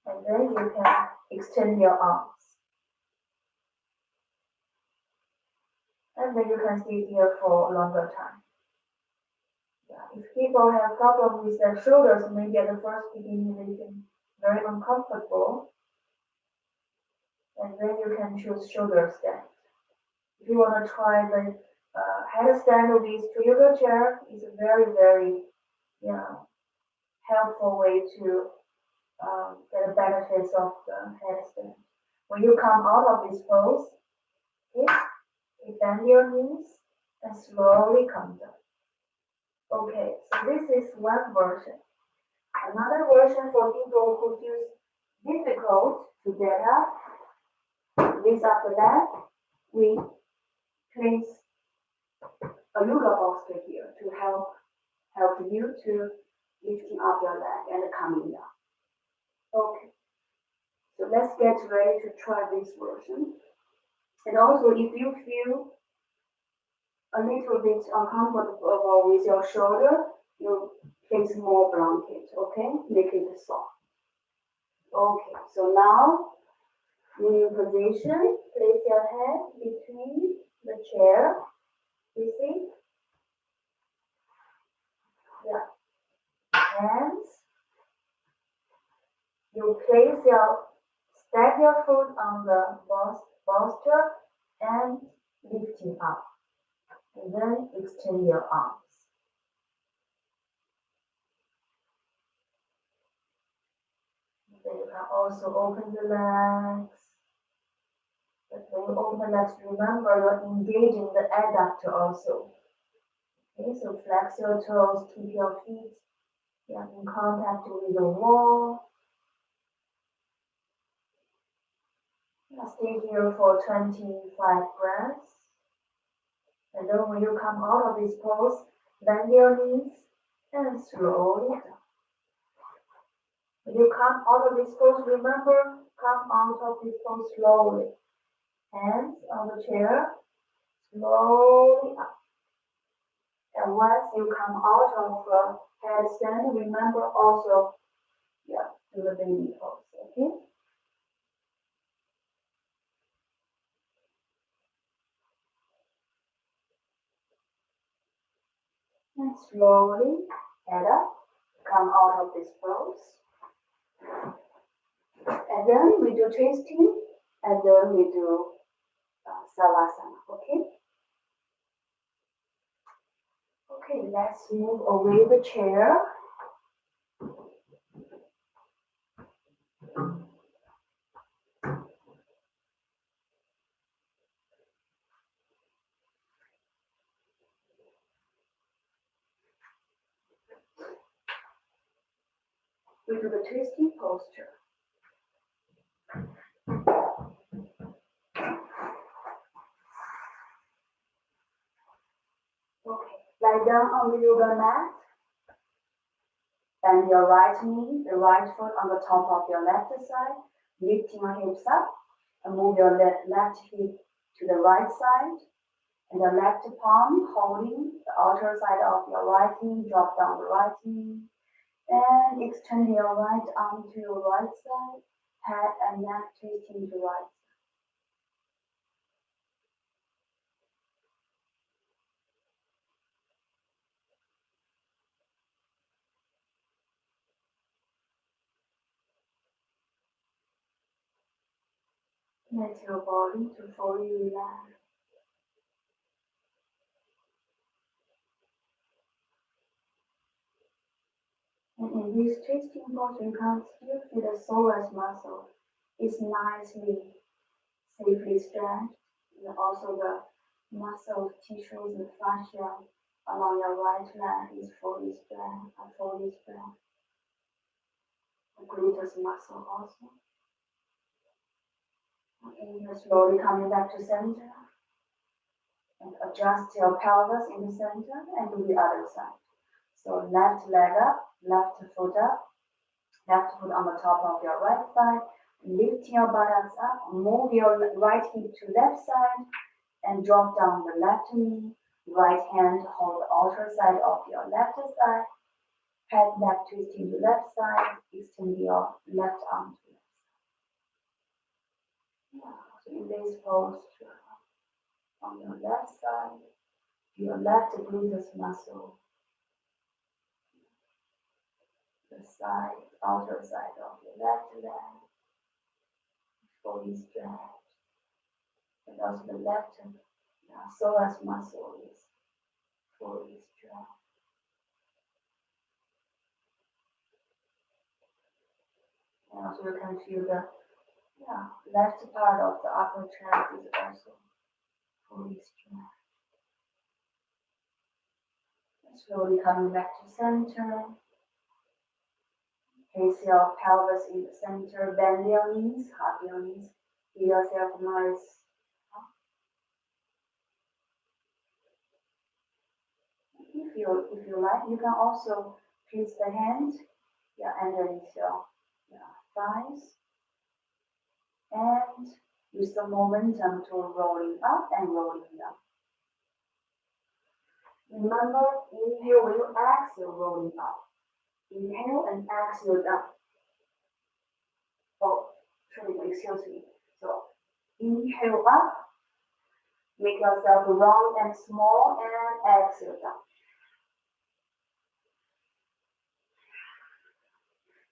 and then you can extend your arms, and then you can stay here for a longer time. If people have problem with their shoulders, maybe at the first beginning they feel very uncomfortable, and then you can choose shoulder stand. If you want to try the headstand with two yoga chair, it's a very helpful way to get the benefits of the headstand. When you come out of this pose, okay, you bend your knees and slowly come down. Okay, so this is one version. Another version for people who feel difficult to get up, raise up the leg, we place a yoga bolster here to help you to lifting up your leg and coming down. Okay, so let's get ready to try this version. And also, if you feel a little bit uncomfortable with your shoulder, you place more blanket, okay? Make it soft. Okay, so now, in position, place your head between the chair. You see? Yeah. Hands. You step your foot on the bolster and lifting up. And then extend your arms. Then you can also open the legs. But when you open the legs, remember you're engaging the adductor also. Okay, so flex your toes, keep your feet in contact with the wall. Stay here for 25 breaths. And then when you come out of this pose, bend your knees and slowly down. When you come out of this pose, remember, come out of this pose slowly. Hands on the chair, slowly up. And once you come out of the headstand, remember also, do the baby pose, okay? And slowly head up, come out of this pose. And then we do twisting, and then we do savasana, okay? Okay, let's move away the chair. We do the twisting posture. Okay, lie down on the yoga mat. Bend your right knee, the right foot on the top of your left side, lifting your hips up, and move your left hip to the right side, and the left palm holding the outer side of your right knee, drop down the right knee, and extend your right arm to your right side, head and neck twisting to right side. Let your body to fully relax. And in this twisting posture, you can still feel the psoas muscle is nicely, safely stretched, and also the muscle tissues and fascia along your right leg is fully stretched, The gluteus muscle also. And you're slowly coming back to center. And adjust your pelvis in the center and do the other side. So left leg up, left foot on the top of your right side. Lift your buttocks up, move your right hip to left side and drop down the left knee. Right hand hold the outer side of your left side. Head back twisting to left side. Extend your left arm to left side. Yeah. So in this pose, on your left side, your left gluteus muscle, the side, outer side of your left leg, fully stretched. And also the left psoas muscle is fully stretched. And also you can feel the left part of the upper chest is also fully stretched. And slowly coming back to center. Place your pelvis in the center, bend your knees, hug your knees, give yourself a nice. If you like, you can also place the hand underneath your thighs and use the momentum to rolling up and rolling down. Remember, inhale when you exhale, rolling up. Inhale and exhale down. Oh, excuse me. So inhale up, make yourself round and small, and exhale down.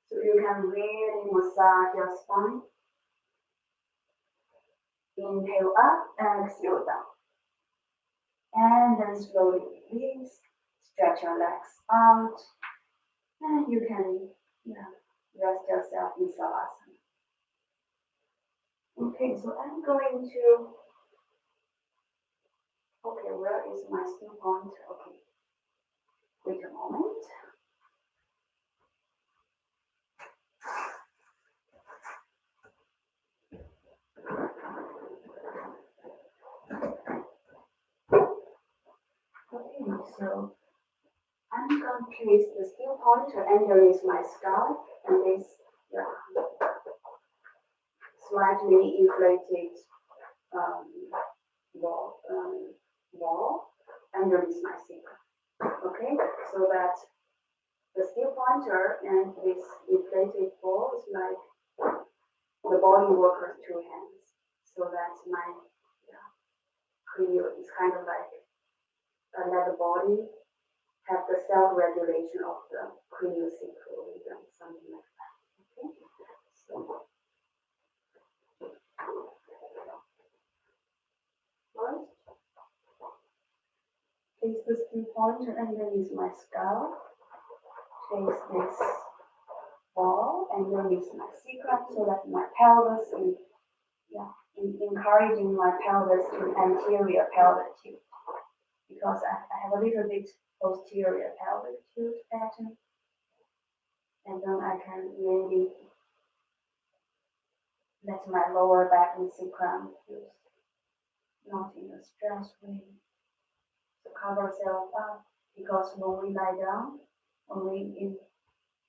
So you can really massage your spine. Inhale up, exhale down. And then slowly release. Stretch your legs out. And you can rest yourself in Savasana. Okay, so I'm going to. Okay, where is my still point? Okay, wait a moment. Okay, so I'm going to place the still pointer underneath my skull and this slightly inflated wall underneath my sacrum. Okay, so that the still pointer and this inflated ball is like the body worker's two hands. So that's my cranial. It's kind of like let the body have the self-regulation of the craniosacral rhythm, something like that. Okay, so first, place the still pointer underneath my skull. Place this ball underneath my sacrum so that my pelvis is encouraging my pelvis to anterior pelvic tilt, because I have a little bit posterior pelvic tilt pattern, and then I can really let my lower back and sacrum tilt, not in a stress way. So cover yourself up, because when we lie down, when we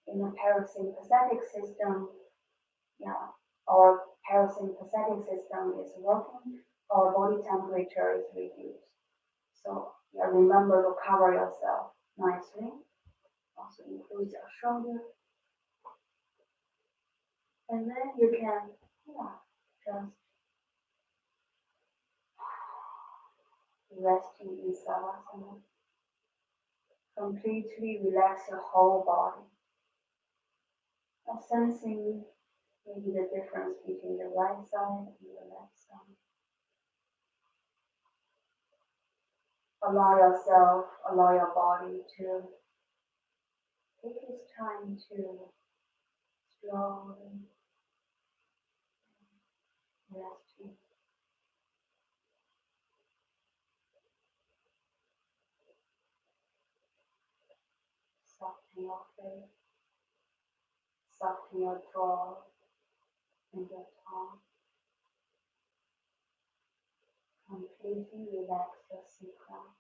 in the parasympathetic system, our parasympathetic system is working, our body temperature is reduced. So remember to cover yourself nicely. Also include your shoulder. And then you can just resting in Savasana. Completely relax your whole body. Sensing maybe the difference between the right side and the left side. Allow your body to take its time to slowly resting. Soften your face, soften your jaw and your tongue. Completely relax your sacrum,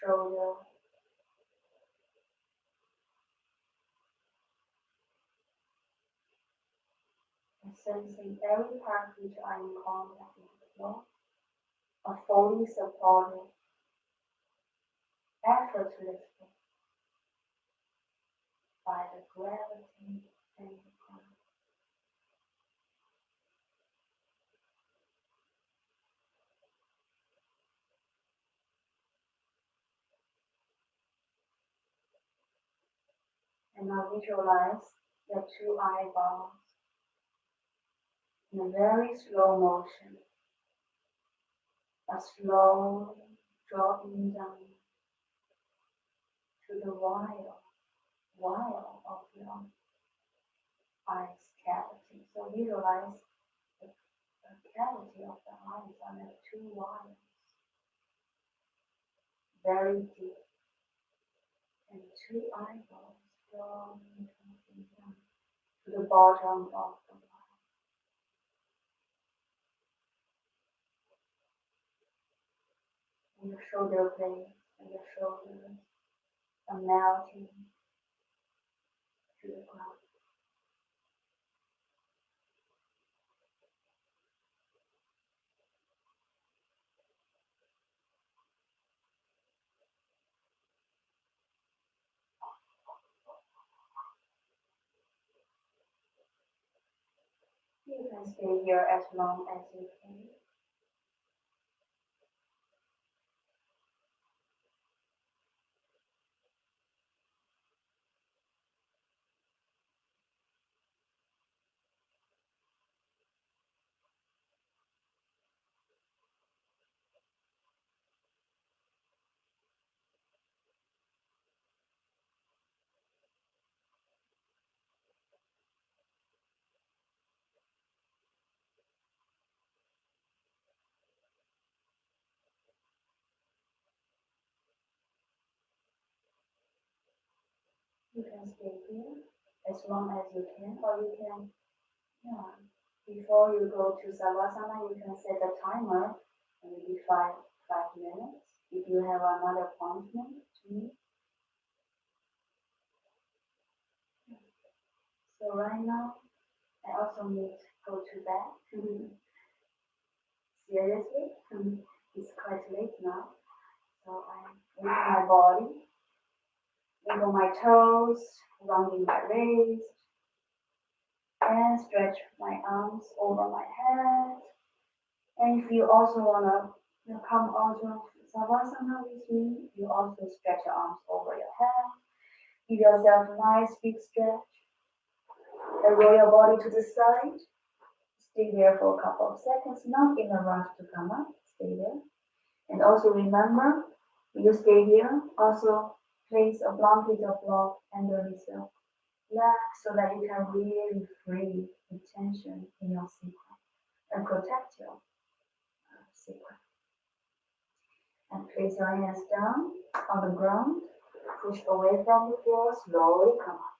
shoulder, and sensing every part which are in contact with the floor are fully supported effortlessly by the gravity and the ground. And now visualize the two eyeballs in a very slow motion, a slow dropping down to the wire of your eyes cavity. So visualize the cavity of the eyes on the two wires, very deep, and two eyeballs slowly dropping down to the bottom of the wire. And your shoulder blades and your shoulders are melting to the ground. You can stay here as long as you can. You can stay here as long as you can, or you can, yeah, before you go to Savasana, you can set a timer, maybe five minutes. If you have another appointment to meet. So right now, I also need to go to bed. Seriously, it's quite late now. So I'm moving my body, wiggle my toes, rounding my waist, and stretch my arms over my head. And if you also wanna come out of Savasana with me, you also stretch your arms over your head. Give yourself a nice big stretch. And roll your body to the side. Stay there for a couple of seconds, not in a rush to come up. Stay there. And also remember, when you stay here, also place a blanket of love underneath your leg so that you can really free the tension in your sacrum and protect your sacrum. And place your hands down on the ground, push away from the floor, slowly come up.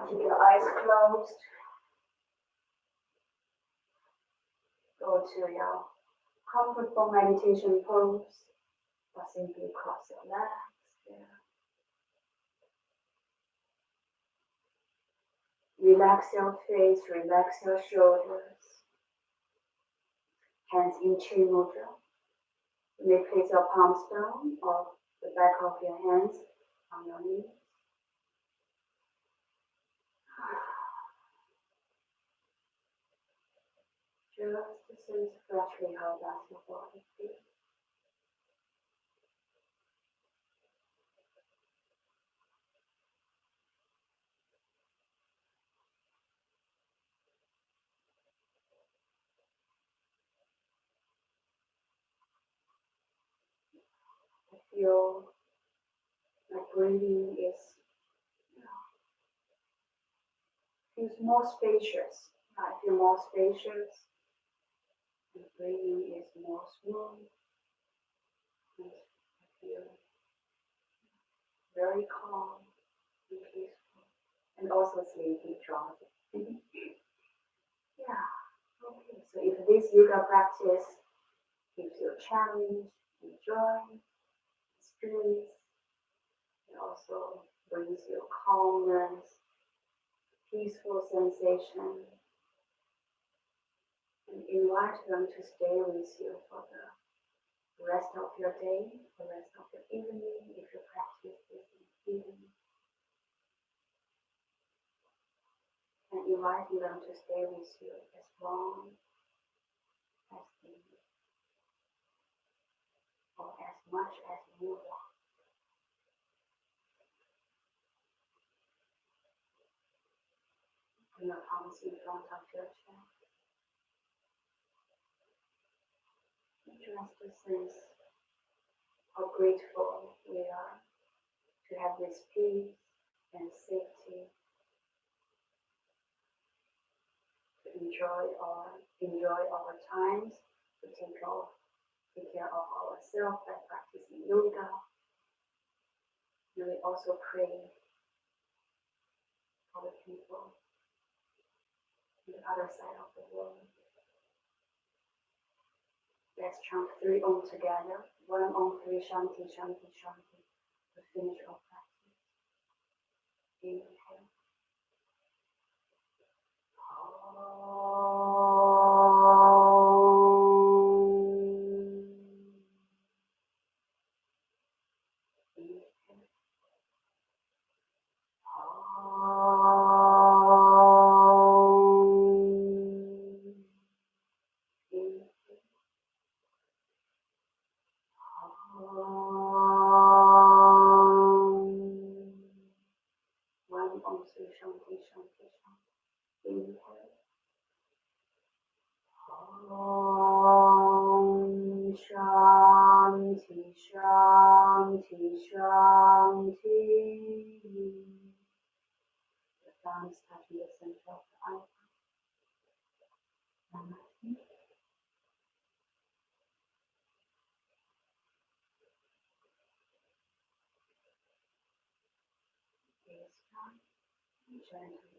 Keep your eyes closed. Go to your comfortable meditation pose, or simply cross your legs there. Relax your face, relax your shoulders. Hands in chin mudra. You may place your palms down or the back of your hands on your knees. Just sense freshly how does your body feel. I feel like breathing feels more spacious. I feel more spacious. And breathing is more smooth. And I feel very calm and peaceful. And also sleepy, drowsy. Yeah. Okay, So if this yoga practice gives you a challenge, enjoy, experience, it also brings you calmness, peaceful sensation, and invite them to stay with you for the rest of your day, the rest of your evening, if you practice this in the evening, and inviting them to stay with you as long as they need, or as much as you want. Bring your palms in front of your chest. Just to sense how grateful we are to have this peace and safety, to enjoy our times, to take care of ourselves by practicing yoga. And we also pray for the people on the other side of the world. Let's chant 3 Om together. 1 Om 3 Shanti Shanti Shanti to finish our practice. Inhale. Shanti, Shanti, Shanti. Inhale. Om Shanti, Shanti, Shanti. The thumbs touching the center of the eye. Namaste. This time, gently